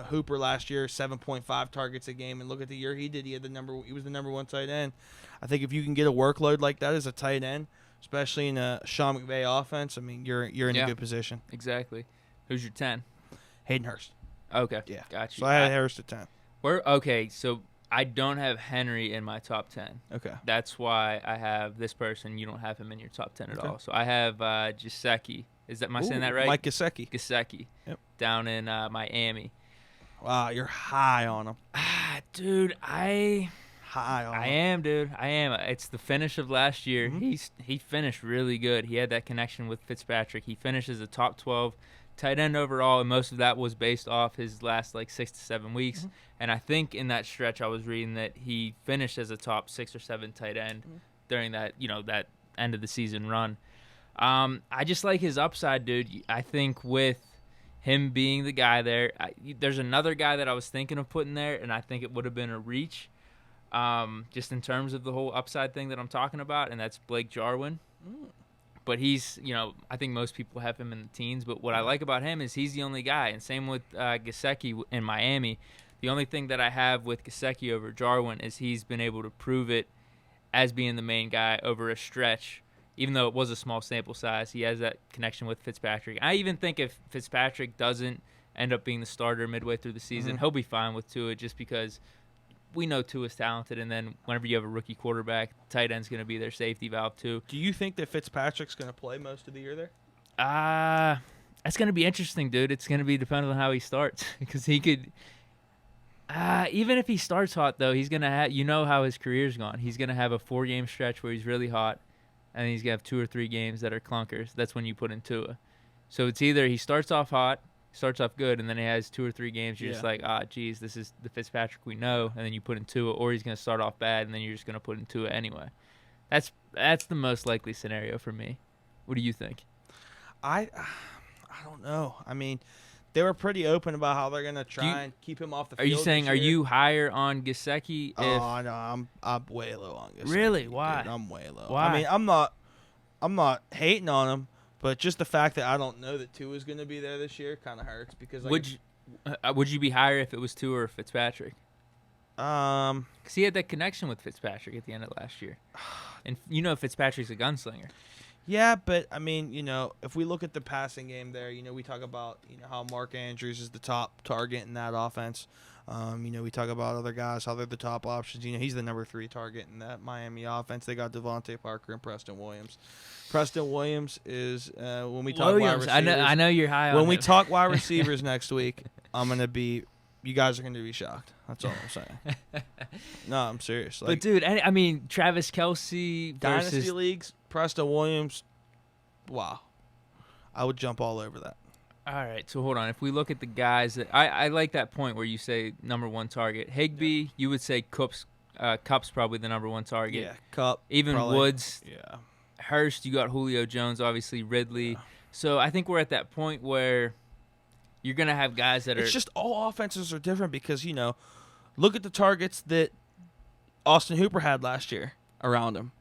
Hooper last year, 7.5 targets a game, and look at the year he did. He was the number 1 tight end. I think if you can get a workload like that as a tight end, especially in a Sean McVay offense, I mean, you're in a good position. Exactly. Who's your 10? Hayden Hurst. Okay. Yeah. Got you. So I had Hurst at 10. Okay, so I don't have Henry in my top 10. Okay. That's why I have this person. You don't have him in your top 10 at all. So I have Gesicki. Am I saying that right? Mike Gesicki. Gesicki. Yep. Down in Miami. Wow, you're high on him. Dude, I am, dude. I am. It's the finish of last year. Mm-hmm. He finished really good. He had that connection with Fitzpatrick. He finished as a top 12 tight end overall, and most of that was based off his last 6 to 7 weeks. Mm-hmm. And I think in that stretch I was reading that he finished as a top 6 or 7 tight end during that, that end of the season run. I just like his upside, dude. I think with him being the guy there, there's another guy that I was thinking of putting there, and I think it would have been a reach. just in terms of the whole upside thing that I'm talking about, and that's Blake Jarwin. But he's, I think most people have him in the teens. But what I like about him is he's the only guy, and same with Gesicki in Miami. The only thing that I have with Gesicki over Jarwin is he's been able to prove it as being the main guy over a stretch. Even though it was a small sample size, he has that connection with Fitzpatrick. I even think if Fitzpatrick doesn't end up being the starter midway through the season, he'll be fine with Tua just because we know Tua's talented, and then whenever you have a rookie quarterback, tight end's going to be their safety valve too. Do you think that Fitzpatrick's going to play most of the year there? That's going to be interesting, dude. It's going to be dependent on how he starts because he could even if he starts hot, though, he's going to have, how his career's gone. He's going to have a 4-game stretch where he's really hot, and he's going to have 2 or 3 games that are clunkers. That's when you put in Tua. So it's either he starts off hot, starts off good, and then he has 2 or 3 games. You're just like, geez, this is the Fitzpatrick we know, and then you put in Tua, or he's going to start off bad, and then you're just going to put in Tua anyway. That's the most likely scenario for me. What do you think? I don't know. I mean, they were pretty open about how they're going to try and keep him off the field. Are you saying, are you higher on Gesicki? Oh, no, I'm way low on Gesicki. Really? Why? Dude, I'm way low. Why? I mean, I'm not hating on him, but just the fact that I don't know that Tua is going to be there this year kind of hurts because would you be higher if it was Tua or Fitzpatrick? Because he had that connection with Fitzpatrick at the end of last year, and Fitzpatrick's a gunslinger. Yeah, but I mean, if we look at the passing game there, we talk about how Mark Andrews is the top target in that offense. We talk about other guys, how they're the top options. He's the number 3 target in that Miami offense. They got Devonte Parker and Preston Williams. Preston Williams is when we talk wide receivers. I know you're high on when we him. talk wide receivers next week, you guys are going to be shocked. That's all I'm saying. No, I'm serious. But dude, I mean, Travis Kelce Dynasty leagues, Preston Williams. Wow, I would jump all over that. All right, so hold on. If we look at the guys that I like that point where you say number 1 target. Higbee, you would say Cup's probably the number 1 target. Yeah, Cup. Even probably, Woods. Yeah. Hurst, you got Julio Jones, obviously Ridley. Yeah. So I think we're at that point where you're gonna have guys that It's just all offenses are different because look at the targets that Austin Hooper had last year around him.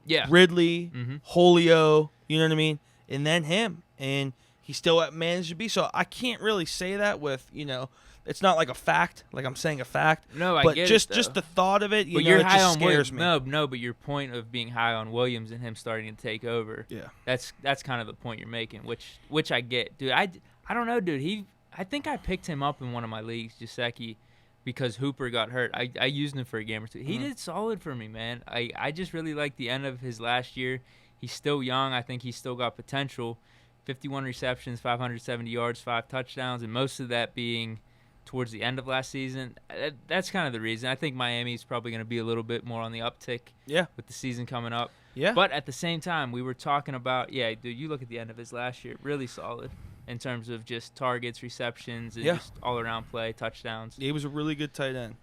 Yeah. Ridley, Julio, you know what I mean? And then him. And he still managed to be. So I can't really say that with, it's not like a fact. Like I'm saying a fact. No, I but get just it, just the thought of it, but you're it high just on scares Williams. me. No, but your point of being high on Williams and him starting to take over. Yeah. That's kind of the point you're making, which I get. Dude, I don't know, dude. I think I picked him up in one of my leagues, Gesicki, because Hooper got hurt. I used him for a game or 2. He did solid for me, man. I just really like the end of his last year. He's still young. I think he's still got potential. 51 receptions, 570 yards, 5 touchdowns, and most of that being towards the end of last season. That's kind of the reason. I think Miami's probably going to be a little bit more on the uptick with the season coming up. Yeah. But at the same time, we were talking about, dude, you look at the end of his last year, really solid in terms of just targets, receptions, and just all-around play, touchdowns. He was a really good tight end.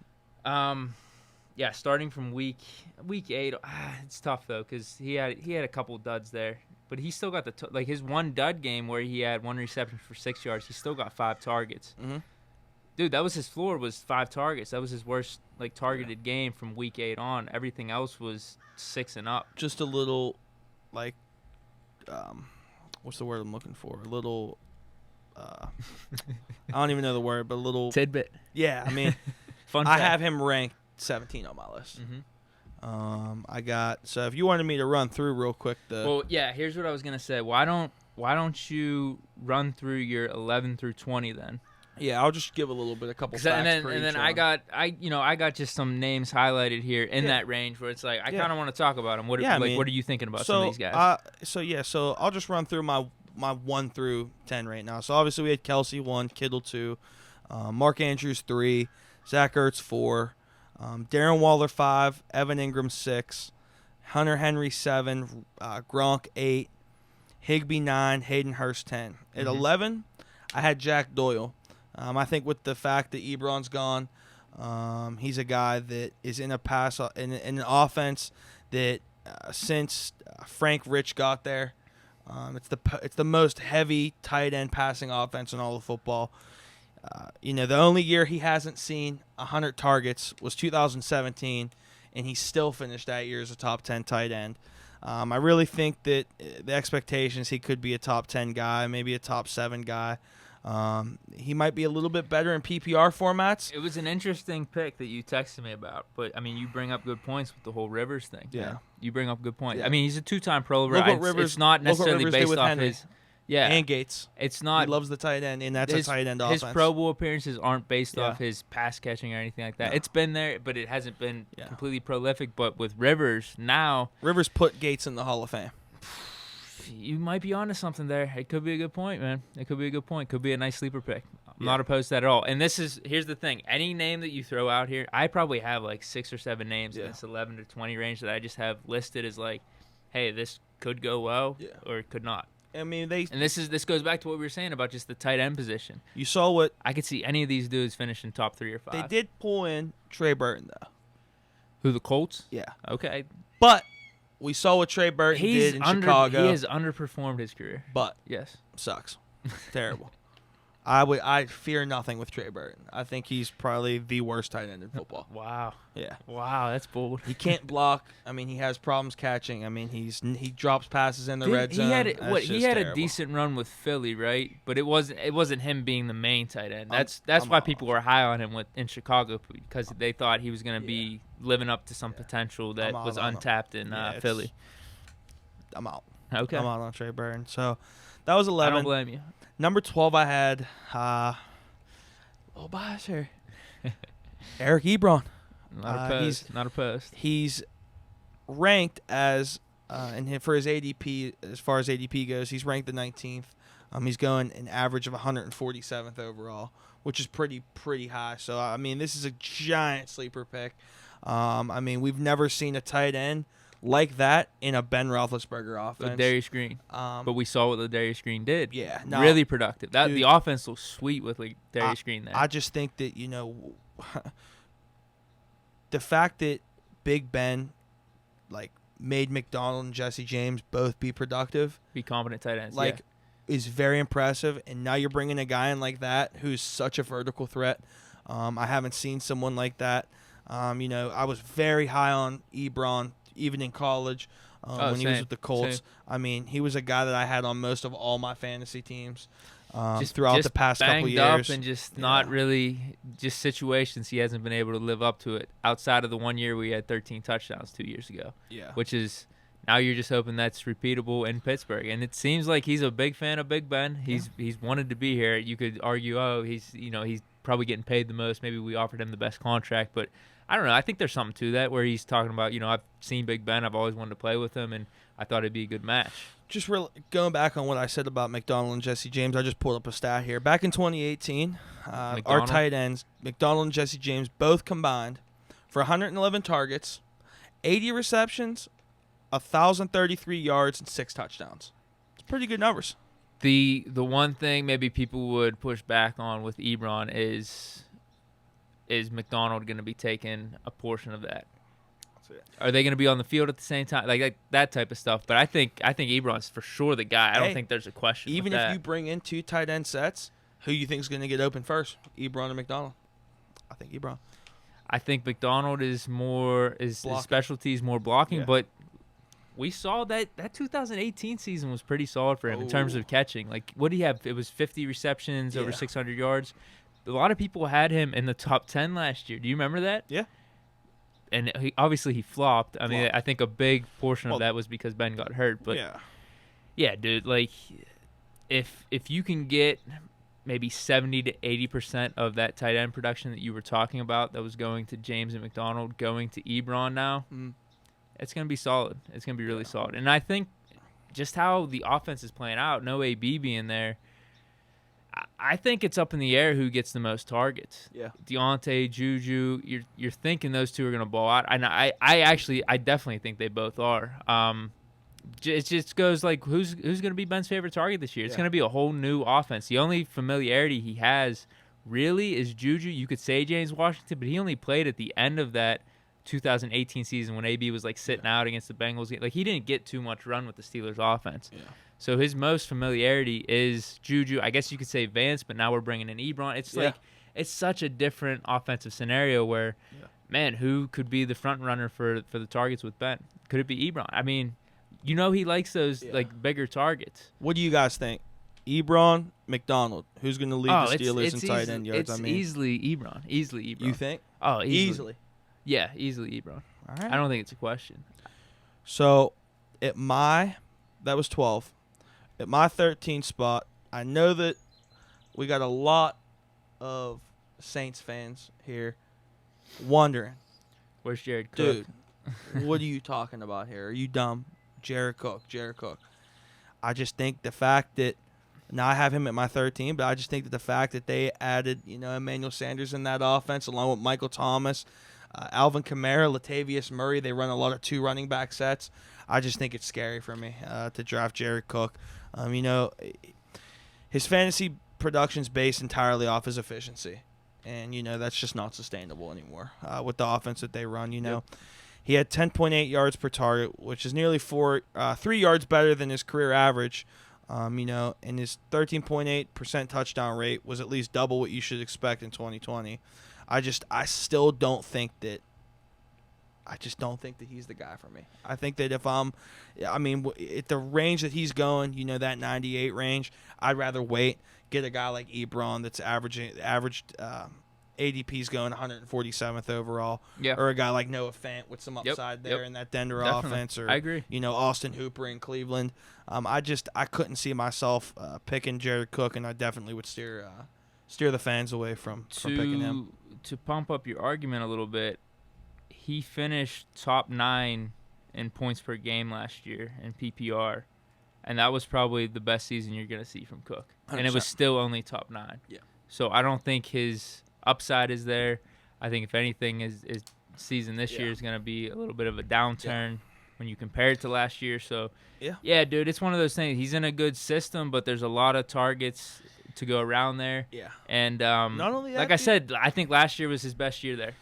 Starting from week 8, it's tough, though, because he had a couple duds there. But he still got his one dud game where he had 1 reception for 6 yards. He still got 5 targets. Mm-hmm. Dude, that was his floor, was 5 targets. That was his worst targeted game from week 8 on. Everything else was 6 and up. Just a little, what's the word I'm looking for? A little, I don't even know the word, but a little tidbit. Yeah, I mean, Fun I fact. have him ranked 17 on my list. Mm-hmm. So if you wanted me to run through real quick here's what I was gonna say. Why don't you run through your 11 through 20 then? Yeah, I'll just give a couple facts and then I got just some names highlighted here in that range where it's like I kind of want to talk about them. What are you thinking about some of these guys? So I'll just run through my 1 through 10 right now. So obviously we had Kelce 1, Kittle 2, Mark Andrews 3, Zach Ertz 4. Darren Waller 5, Evan Ingram 6, Hunter Henry 7, Gronk 8, Higbee 9, Hayden Hurst 10. At 11, I had Jack Doyle. I think with the fact that Ebron's gone, he's a guy that is in an offense that since Frank Rich got there, it's the most heavy tight end passing offense in all of football. The only year he hasn't seen 100 targets was 2017, and he still finished that year as a top 10 tight end. I really think that the expectations, he could be a top 10 guy, maybe a top 7 guy. He might be a little bit better in PPR formats. It was an interesting pick that you texted me about, but I mean, you bring up good points with the whole Rivers thing. Yeah, you bring up good points. Yeah. I mean, he's a 2-time Pro. Look what Rivers, it's not necessarily based off Henry. his. Yeah, and Gates. It's not. He loves the tight end, and that's a tight end offense. His Pro Bowl appearances aren't based off his pass catching or anything like that. No. It's been there, but it hasn't been completely prolific. But with Rivers now, Rivers put Gates in the Hall of Fame. You might be onto something there. It could be a good point, man. It could be a good point. Could be a nice sleeper pick. I'm not opposed to that at all. And here's the thing. Any name that you throw out here, I probably have like 6 or 7 names in this 11 to 20 range that I just have listed as like, hey, this could go well or it could not. I mean, this goes back to what we were saying about just the tight end position. You saw what I could see any of these dudes finishing top 3 or 5. They did pull in Trey Burton though. Who, the Colts? Yeah. Okay. But we saw what Trey Burton did in Chicago. He has underperformed his career. But yes, sucks. Terrible. I fear nothing with Trey Burton. I think he's probably the worst tight end in football. Wow. Yeah. Wow, that's bold. He can't block. I mean, he has problems catching. I mean, he drops passes in the red zone. He had a decent run with Philly, right? But it wasn't him being the main tight end. That's why people were high on him in Chicago, because they thought he was going to be living up to some potential that was untapped in Philly. I'm out. Okay. I'm out on Trey Burton. So that was 11. I don't blame you. Number 12, I had little bias here. Eric Ebron. Not opposed. He's ranked as for his ADP, as far as ADP goes, he's ranked the 19th. He's going an average of 147th overall, which is pretty high. So I mean, this is a giant sleeper pick. I mean, we've never seen a tight end like that in a Ben Roethlisberger offense. With Darius Green. But we saw what the Darius Green did. Yeah. Really productive. The offense looks sweet with Darius Green there. I just think that, the fact that Big Ben made Mcdonald and Jesse James both be productive. Be competent tight ends, is very impressive. And now you're bringing a guy in like that who's such a vertical threat. I haven't seen someone like that. I was very high on Ebron even in college when he was with the Colts. Same. I mean, he was a guy that I had on most of all my fantasy teams throughout the past couple years. Banged up and just not really, just situations he hasn't been able to live up to it outside of the 1 year we had 13 touchdowns 2 years ago. Yeah. Which is, now you're just hoping that's repeatable in Pittsburgh. And it seems like he's a big fan of Big Ben. He's wanted to be here. You could argue, he's probably getting paid the most. Maybe we offered him the best contract, but I don't know. I think there's something to that where he's talking about, I've seen Big Ben. I've always wanted to play with him, and I thought it'd be a good match. Just going back on what I said about Mcdonald and Jesse James, I just pulled up a stat here. Back in 2018, our tight ends, Mcdonald and Jesse James, both combined for 111 targets, 80 receptions, 1,033 yards, and 6 touchdowns. It's pretty good numbers. The one thing maybe people would push back on with Ebron is Mcdonald going to be taking a portion of that? Are they going to be on the field at the same time? Like that type of stuff. But I think Ebron's for sure the guy. I don't think there's a question. Even if you bring in 2 tight end sets, who you think is going to get open first, Ebron or McDonald? I think Ebron. I think McDonald is his specialty is more blocking, but we saw that 2018 season was pretty solid for him in terms of catching. Like, what did he have? It was 50 receptions, over 600 yards. A lot of people had him in the top 10 last year. Do you remember that? Yeah. And he flopped. I mean, I think a big portion of that was because Ben got hurt. But yeah, dude, like if you can get maybe 70 to 80% of that tight end production that you were talking about that was going to James and McDonald, going to Ebron now, it's going to be solid. It's going to be really solid. And I think just how the offense is playing out, no AB being there, I think it's up in the air who gets the most targets. Yeah. Deontay, Juju, you're thinking those two are going to ball out. And I definitely think they both are. It just goes like who's going to be Ben's favorite target this year? It's going to be a whole new offense. The only familiarity he has really is Juju. You could say James Washington, but he only played at the end of that 2018 season when AB was like sitting out against the Bengals. Like, he didn't get too much run with the Steelers offense. Yeah. So his most familiarity is Juju. I guess you could say Vance, but now we're bringing in Ebron. It's like it's such a different offensive scenario where, man, who could be the front runner for the targets with Ben? Could it be Ebron? I mean, you know he likes those like bigger targets. What do you guys think? Ebron, Mcdonald. Who's going to lead the Steelers in tight end yards? It's easily Ebron. Easily Ebron. You think? Oh, easily. Yeah, easily Ebron. All right. I don't think it's a question. So, that was 12. At my 13 spot, I know that we got a lot of Saints fans here wondering, where's Jared Cook? Dude, what are you talking about here? Are you dumb? Jared Cook. I just think the fact that, now I have him at my 13, but I just think that the fact that they added, Emmanuel Sanders in that offense along with Michael Thomas, Alvin Kamara, Latavius Murray, they run a lot of 2 running back sets. I just think it's scary for me to draft Jared Cook. His fantasy production's based entirely off his efficiency. And, that's just not sustainable anymore with the offense that they run, Yep. He had 10.8 yards per target, which is nearly 3 yards better than his career average. And his 13.8% touchdown rate was at least double what you should expect in 2020. I still don't think that. I just don't think that he's the guy for me. I think that if at the range that he's going, that 98 range, I'd rather get a guy like Ebron that's averaged ADP's going 147th overall, or a guy like Noah Fant with some upside there in that Denver offense, or I agree. Austin Hooper in Cleveland. I couldn't see myself picking Jared Cook, and I definitely would steer the fans away from picking him. To pump up your argument a little bit, he finished top 9 in points per game last year in PPR, and that was probably the best season you're going to see from Cook. 100%. And it was still only top 9. Yeah. So I don't think his upside is there. I think if anything, his season this year is going to be a little bit of a downturn when you compare it to last year. So yeah, dude, it's one of those things. He's in a good system, but there's a lot of targets to go around there. Yeah. And not only that, like I said, I think last year was his best year there.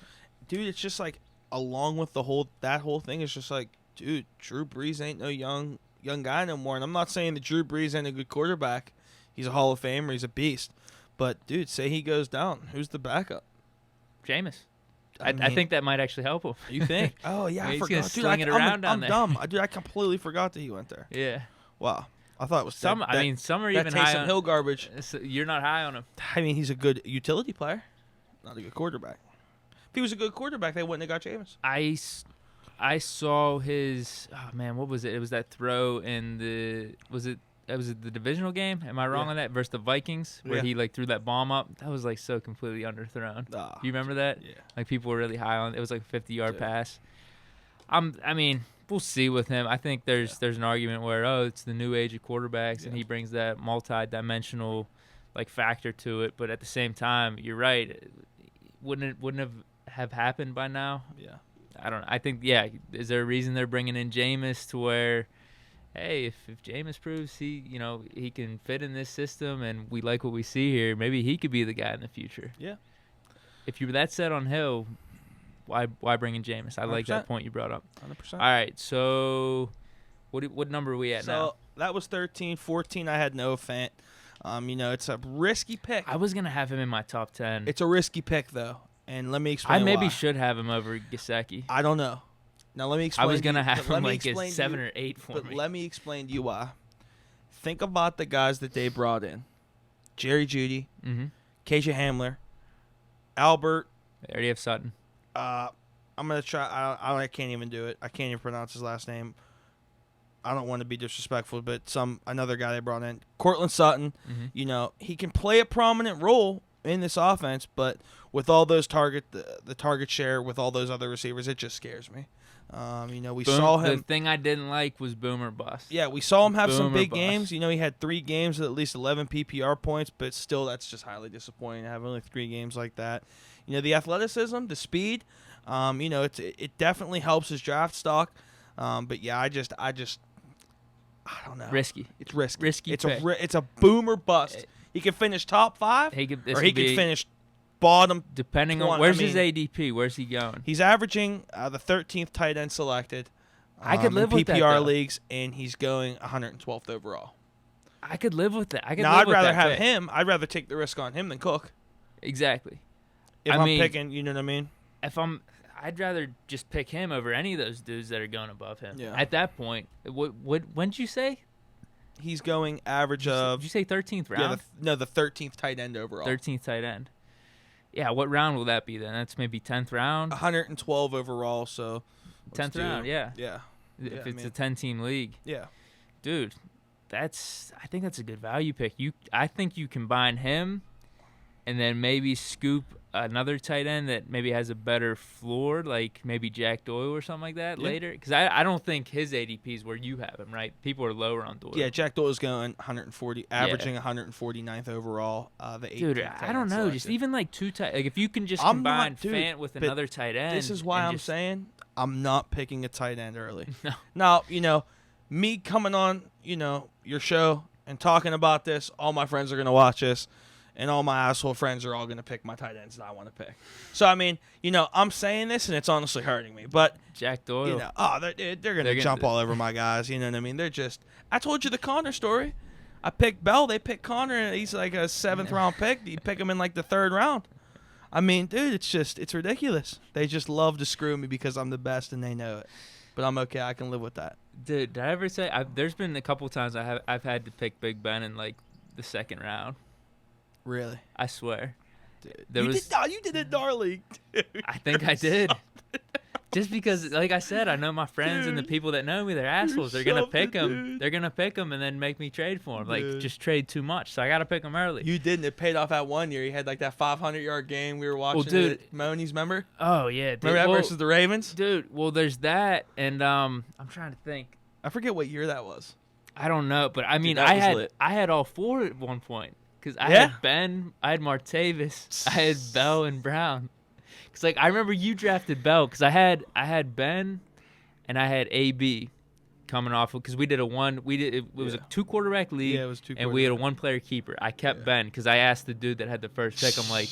Dude, it's just like, along with that whole thing, it's just like, dude, Drew Brees ain't no young guy no more. And I'm not saying that Drew Brees ain't a good quarterback. He's a Hall of Famer. He's a beast. But, dude, say he goes down. Who's the backup? Jameis. I think that might actually help him. You think? Oh, yeah, I forgot. Dude, I'm dumb. Dude, I completely forgot that he went there. Yeah. Wow. I thought it was some are even high on Hill garbage. You're not high on him. I mean, he's a good utility player, not a good quarterback. If he was a good quarterback, they wouldn't have got Jameis. I saw his. Oh man, what was it? It was that throw in the. Was it the divisional game? Am I wrong on that? Versus the Vikings, where he threw that bomb up. That was so completely underthrown. You remember that? Yeah. People were really high on it. It was a 50-yard pass. I mean, we'll see with him. I think there's an argument where it's the new age of quarterbacks, and he brings that multi-dimensional factor to it. But at the same time, you're right. Wouldn't have happened by now? Yeah. I don't know. I think, is there a reason they're bringing in Jameis to where, hey, if Jameis proves he can fit in this system and we like what we see here, maybe he could be the guy in the future. Yeah. If you were that set on Hill, why bring in Jameis? I 100%. Like that point you brought up. 100%. All right, so what number are we at now? So that was 13. 14, I had Noah Fant. It's a risky pick. I was going to have him in my top 10. It's a risky pick, though. And let me explain why. I maybe should have him over Gesicki. I don't know. Now, let me explain. I was going to have him as 7 or 8 for me. But let me explain to you why. Think about the guys that they brought in. Jerry Jeudy, KJ Hamler, Albert. They already have Sutton. I'm going to try. I can't even do it. I can't even pronounce his last name. I don't want to be disrespectful, but another guy they brought in. Cortland Sutton. He can play a prominent role in this offense, but with all those the target share with all those other receivers, it just scares me. Saw him. The thing I didn't like was Boomer bust. Yeah, we saw him have some big games. He had 3 games with at least 11 PPR points, but still, that's just highly disappointing to have only 3 games like that. The athleticism, the speed, it definitely helps his draft stock. But yeah, I don't know. Risky. It's risky. Risky. It's a boomer bust. He could finish top 5, he could finish bottom. Depending on where's his ADP, where's he going? He's averaging the 13th tight end selected. I could live with PPR that, leagues, and he's going 112th overall. I could live with that. I'd rather have him. I'd rather take the risk on him than Cook. Exactly. If I'm picking, you know what I mean? I'd rather just pick him over any of those dudes that are going above him. Yeah. At that point, when'd you say? He's going average of. Did you say 13th round? Yeah, the 13th tight end overall. 13th tight end. Yeah, what round will that be then? That's maybe 10th round? 112 overall, so. 10th round, yeah. Yeah. If it's a 10-team league. Yeah. Dude, I think that's a good value pick. I think you combine him and then maybe scoop another tight end that maybe has a better floor, like maybe Jack Doyle or something like that later. Because I don't think his ADP is where you have him, right? People are lower on Doyle. Yeah, Jack Doyle's going 140, averaging 149th overall. The 18th Dude, I don't know. Selected. Just even like two tight, like if you can just combine Fant with another tight end. This is why I'm saying I'm not picking a tight end early. No. Now, me coming on, your show and talking about this, all my friends are going to watch this. And all my asshole friends are all going to pick my tight ends that I want to pick. So, I mean, I'm saying this, and it's honestly hurting me. But, Jack Doyle. They're going to jump all over my guys. You know what I mean? They're just – I told you the Connor story. I picked Bell. They picked Connor, and he's like a 7th-round pick. You pick him in, like, the 3rd round. I mean, dude, it's ridiculous. They just love to screw me because I'm the best, and they know it. But I'm okay. I can live with that. Did I ever say – there's been a couple times I've had to pick Big Ben in, like, the 2nd round. Really? I swear. Dude. You did it in our league, dude. I think I did. Just because, like I said, I know my friends and the people that know me, they're assholes. They're going to pick them. Dude. They're going to pick them and then make me trade for them. Dude. Like, just trade too much. So I got to pick them early. You didn't. It paid off that one year. He had, like, that 500-yard game we were watching. Well, dude. Monies, remember? Oh, yeah. Dude. Remember that versus the Ravens? Dude, well, there's that. And I'm trying to think. I forget what year that was. I don't know. But, I mean, dude, I had all 4 at one point. Because I had Ben, I had Martavis, I had Bell and Brown. Because like I remember you drafted Bell because I had Ben, and I had AB coming off because we did it was a 2-quarterback league. Yeah, it was 2 and we had a 1-player keeper. I kept Ben because I asked the dude that had the first pick. I'm like,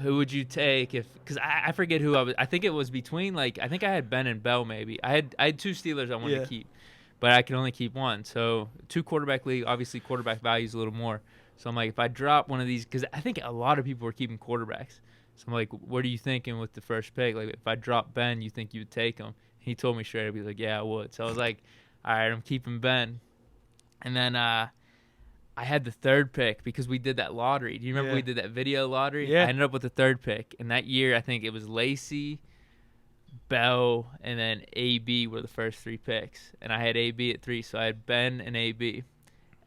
who would you take because I forget who I was. I think it was between I think I had Ben and Bell maybe. I had 2 Steelers I wanted to keep, but I could only keep 1. So 2-quarterback league, obviously quarterback value is a little more. So I'm like, if I drop one of these, because I think a lot of people are keeping quarterbacks. So I'm like, what are you thinking with the first pick? Like, if I drop Ben, you think you would take him? He told me straight up, he's like, yeah, I would. So I was like, all right, I'm keeping Ben. And then I had the 3rd pick because we did that lottery. Do you remember we did that video lottery? Yeah. I ended up with the 3rd pick. And that year, I think it was Lacey, Bell, and then AB were the first 3 picks. And I had AB at 3, so I had Ben and AB.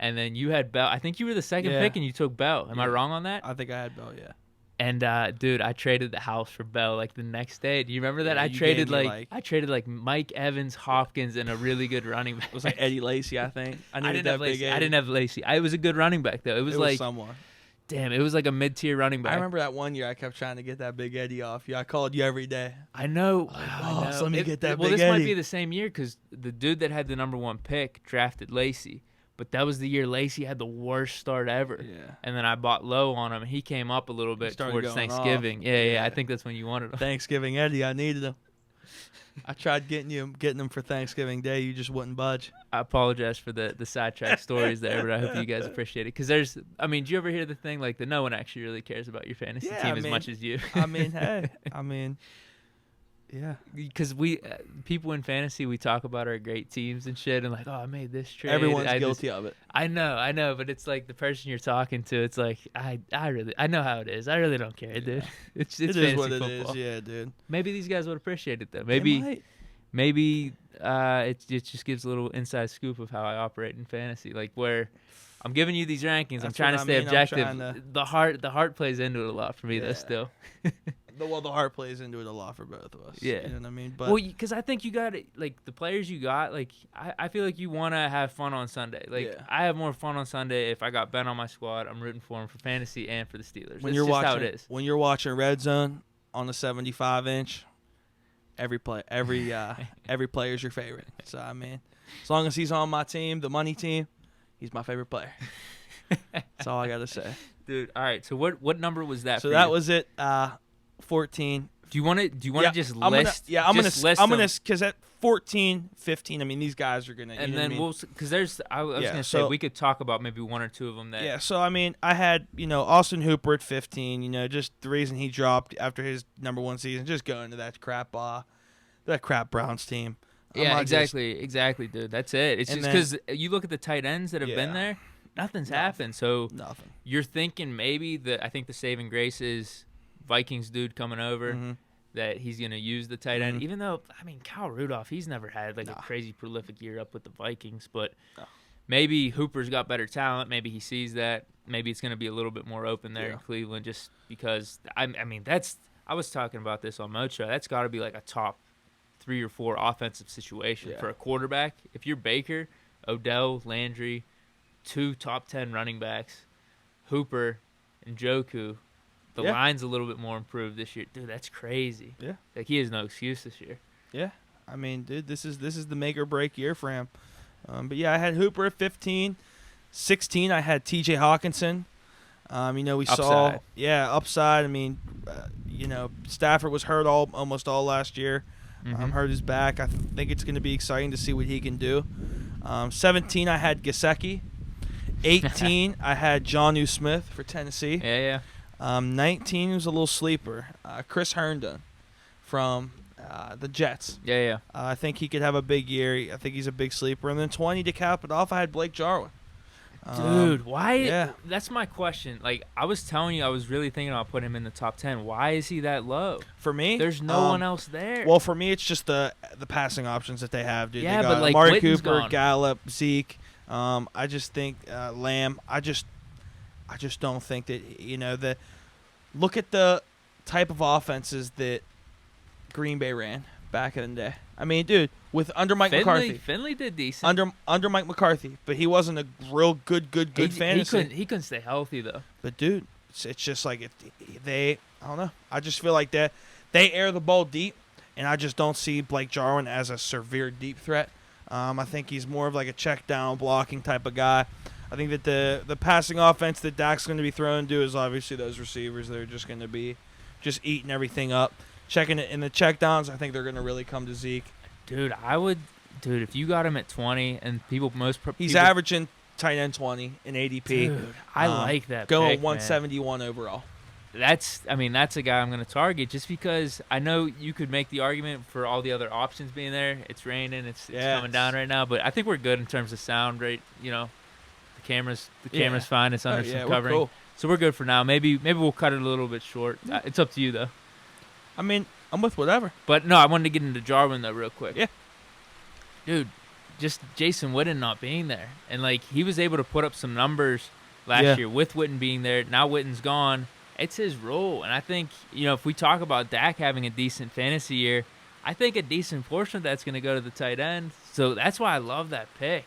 And then you had Bell. I think you were the 2nd pick, and you took Bell. Am I wrong on that? I think I had Bell, yeah. And dude, I traded the house for Bell like the next day. Do you remember that? Yeah, I traded like Mike Evans, Hopkins, and a really good running back. It was like Eddie Lacy, I think. I didn't have Lacy. I didn't have Lacy. It was a good running back though. It was like someone. Damn, it was like a mid-tier running back. I remember that one year I kept trying to get that Big Eddie off you. I called you every day. I know. So let me get that Big Eddie. Well, this Eddie. might be the same year because the dude that had the number 1 pick drafted Lacy. But that was the year Lacey had the worst start ever. Yeah. And then I bought low on him. He came up a little bit towards Thanksgiving. Yeah. I think that's when you wanted him. Thanksgiving Eddie, I needed him. I tried getting him for Thanksgiving Day. You just wouldn't budge. I apologize for the sidetrack stories there, but I hope you guys appreciate it. Because do you ever hear the thing like that no one actually really cares about your fantasy team as much as you? Yeah. Because people in fantasy, we talk about our great teams and shit, and like, oh, I made this trade. Everyone's guilty of it. I know, but it's like the person you're talking to. It's like I know how it is. I really don't care, dude. It's fantasy what football. it is, yeah, dude. Maybe these guys would appreciate it though. Maybe it just gives a little inside scoop of how I operate in fantasy, like where. I'm giving you these rankings. I'm trying to stay objective. The heart plays into it a lot for me, though. Still. The heart plays into it a lot for both of us. Yeah. You know what I mean? But because I think you got like the players you got. Like I feel like you want to have fun on Sunday. Like I have more fun on Sunday if I got Ben on my squad. I'm rooting for him for fantasy and for the Steelers. That's just how it is. When you're watching Red Zone on the 75-inch, every player's your favorite. So I mean, as long as he's on my team, the money team. He's my favorite player. That's all I got to say. Dude, all right. So what number was that so for that you? was it, 14. Do you want to just list? I'm going to because at 14, 15. I mean, these guys are gonna. And then because I was gonna say we could talk about maybe one or two of them. So I mean, I had Austin Hooper at 15. Just the reason he dropped after his number 1 season, just going to that crap Browns team. Yeah, exactly, dude. That's it. It's just because you look at the tight ends that have been there, nothing's happened. So nothing. You're thinking maybe I think the saving grace is Vikings dude coming over. Mm-hmm. That he's going to use the tight end, even though, I mean, Kyle Rudolph, he's never had a crazy prolific year up with the Vikings, but maybe Hooper's got better talent. Maybe he sees that. Maybe it's going to be a little bit more open there in Cleveland just because, I mean, I was talking about this on Mocho. That's got to be like a top 3 or 4 offensive situation for a quarterback. If you're Baker, Odell, Landry, 2 top 10 running backs, Hooper, and Njoku, the line's a little bit more improved this year. Dude, that's crazy. Yeah. Like, he has no excuse this year. Yeah. I mean, dude, this is the make or break year for him. But, yeah, I had Hooper at 15. 16, I had T.J. Hawkinson. We saw – upside. I mean, Stafford was hurt almost all last year. Hurt his back. I think it's going to be exciting to see what he can do. 17, I had Gesicki. 18, I had Jonnu Smith for Tennessee. Yeah. 19 was a little sleeper. Chris Herndon from the Jets. Yeah. I think he could have a big year. I think he's a big sleeper. And then 20 to cap it off, I had Blake Jarwin. Dude, why? Yeah. That's my question. Like, I was telling you, I was really thinking about putting him in the top 10. Why is he that low? For me? There's no one else there. Well, for me, it's just the passing options that they have, dude. Yeah, they got but like Amari Witten's Cooper, gone. Gallup, Zeke. I just think Lamb. I just don't think that look at the type of offenses that Green Bay ran back in the day. I mean, dude, under Mike McCarthy. Finley did decent. Under Mike McCarthy, but he wasn't a real good fantasy. He couldn't stay healthy though. But dude, it's just like I don't know. I just feel like that they air the ball deep, and I just don't see Blake Jarwin as a severe deep threat. I think he's more of like a check down blocking type of guy. I think that the passing offense that Dak's going to be throwing to is obviously those receivers that are just going to be just eating everything up. Checking it in the check downs, I think they're going to really come to Zeke. Dude, if you got him at 20 and he's averaging tight end 20 in ADP. Dude, I like that going pick, 171 overall. That's a guy I'm going to target just because I know you could make the argument for all the other options being there. It's raining, it's coming down right now, but I think we're good in terms of sound rate. The camera's fine. It's under some covering, cool. So we're good for now. Maybe we'll cut it a little bit short. It's up to you though. I mean, I'm with whatever. But no, I wanted to get into Jarwin though real quick. Yeah, dude, just Jason Witten not being there, and like he was able to put up some numbers last year with Witten being there. Now Witten's gone. It's his role, and I think if we talk about Dak having a decent fantasy year, I think a decent portion of that's going to go to the tight end. So that's why I love that pick.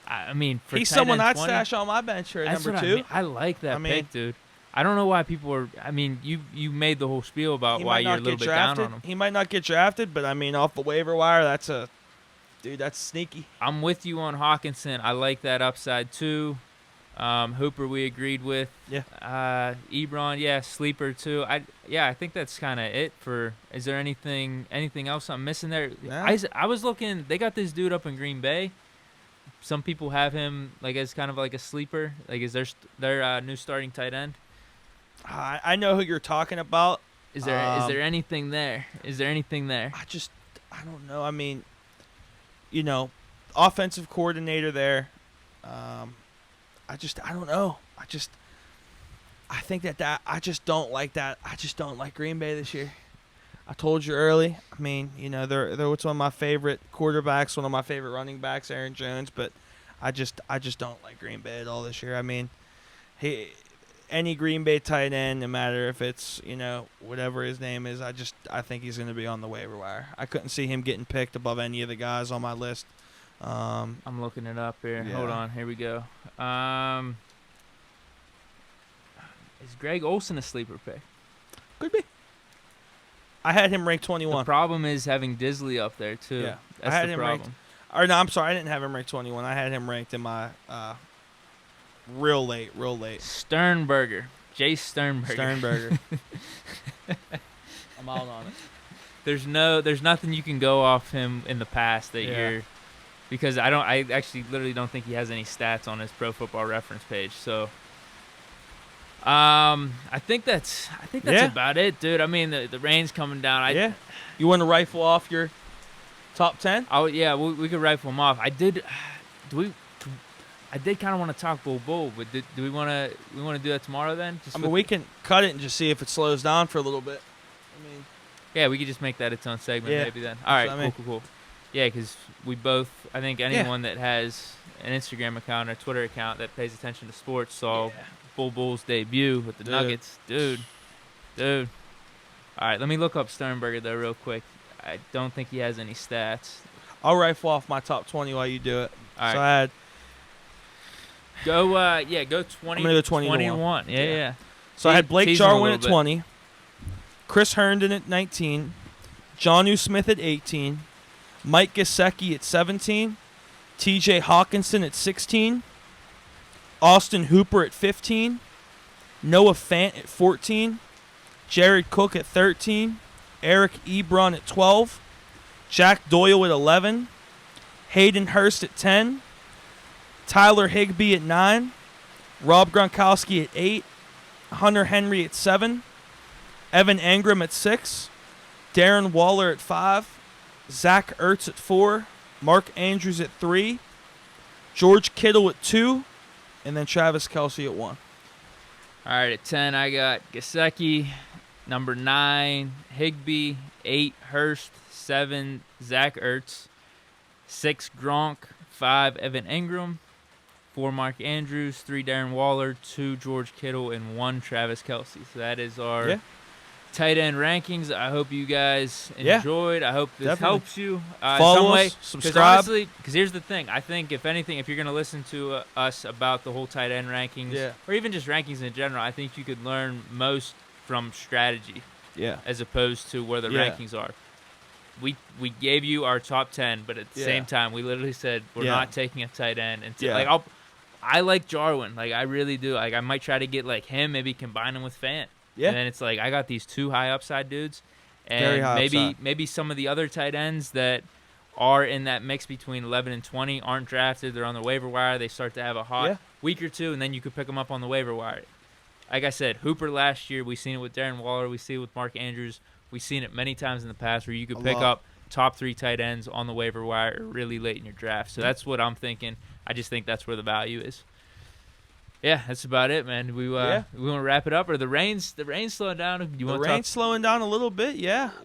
I mean, for he's tight someone end I'd 20, stash on my bench here at number 2. I mean. I like that pick, dude. I don't know why people are. I mean, you made the whole spiel about why you're a little bit down on him. He might not get drafted, but I mean, off the waiver wire, that's sneaky. I'm with you on Hawkinson. I like that upside too. Hooper, we agreed with. Yeah. Ebron, sleeper too. I think that's kind of it for. Is there anything else I'm missing there? No. I was looking. They got this dude up in Green Bay. Some people have him like as kind of like a sleeper. Like, is their new starting tight end? I know who you're talking about. Is there anything there? I don't know. I mean, offensive coordinator there. I don't know. I think that I just don't like that. I just don't like Green Bay this year. I told you early. I mean, they're one of my favorite quarterbacks, one of my favorite running backs, Aaron Jones, but I just don't like Green Bay at all this year. I mean, any Green Bay tight end, no matter if it's, whatever his name is, I think he's going to be on the waiver wire. I couldn't see him getting picked above any of the guys on my list. I'm looking it up here. Yeah. Hold on. Here we go. Is Greg Olsen a sleeper pick? Could be. I had him ranked 21. The problem is having Disley up there, too. Yeah. That's I had the him problem. ranked. Or no, I'm sorry. I didn't have him ranked 21. I had him ranked in my real late. Sternberger. Jace Sternberger. Sternberger. I'm out on it. there's nothing you can go off him in the past that you're, because I actually literally don't think he has any stats on his Pro Football Reference page. So I think that's about it, dude. I mean, the rain's coming down. You want to rifle off your top 10? Oh yeah, we could rifle them off. I did kind of want to talk bull, but do we want to do that tomorrow then? We can cut it and just see if it slows down for a little bit. Yeah, we could just make that its own segment maybe then. All right, cool. Yeah, because we both, I think anyone that has an Instagram account or Twitter account that pays attention to sports saw Bull's debut with the Nuggets. Dude. All right, let me look up Sternberger, though, real quick. I don't think he has any stats. I'll rifle off my top 20 while you do it. All right. So I had... Go 20. I'm going to go 21. Yeah. So I had Blake Jarwin at 20. Chris Herndon at 19. Jonnu Smith at 18. Mike Gesicki at 17. TJ Hawkinson at 16. Austin Hooper at 15. Noah Fant at 14. Jared Cook at 13. Eric Ebron at 12. Jack Doyle at 11. Hayden Hurst at 10. Tyler Higbee at 9. Rob Gronkowski at 8. Hunter Henry at 7. Evan Ingram at 6. Darren Waller at 5. Zach Ertz at 4. Mark Andrews at 3. George Kittle at 2. And then Travis Kelce at 1. All right, at 10, I got Gesicki. Number 9, Higbee. 8, Hurst. 7, Zach Ertz. 6, Gronk. 5, Evan Ingram. 4, Mark Andrews. 3, Darren Waller. 2, George Kittle. And 1, Travis Kelce. So that is our tight end rankings. I hope you guys enjoyed. I hope this helps you. Follow us, subscribe. Because here's the thing. I think, if anything, if you're going to listen to us about the whole tight end rankings, or even just rankings in general, I think you could learn most from strategy as opposed to where the rankings are. We gave you our top 10, but at the same time, we literally said we're not taking a tight end. And I like Jarwin. Like, I really do. Like, I might try to get like him, maybe combine him with Fant. Yeah. And then it's like I got these 2 high upside dudes, and maybe some of the other tight ends that are in that mix between 11 and 20 aren't drafted. They're on the waiver wire. They start to have a hot week or two, and then you could pick them up on the waiver wire. Like I said, Hooper last year, we've seen it with Darren Waller. We see it with Mark Andrews. We've seen it many times in the past where you could pick up top 3 tight ends on the waiver wire really late in your draft. So that's what I'm thinking. I just think that's where the value is. Yeah, that's about it, man. We want to wrap it up, or the rain's slowing down. The rain's slowing down a little bit. Yeah,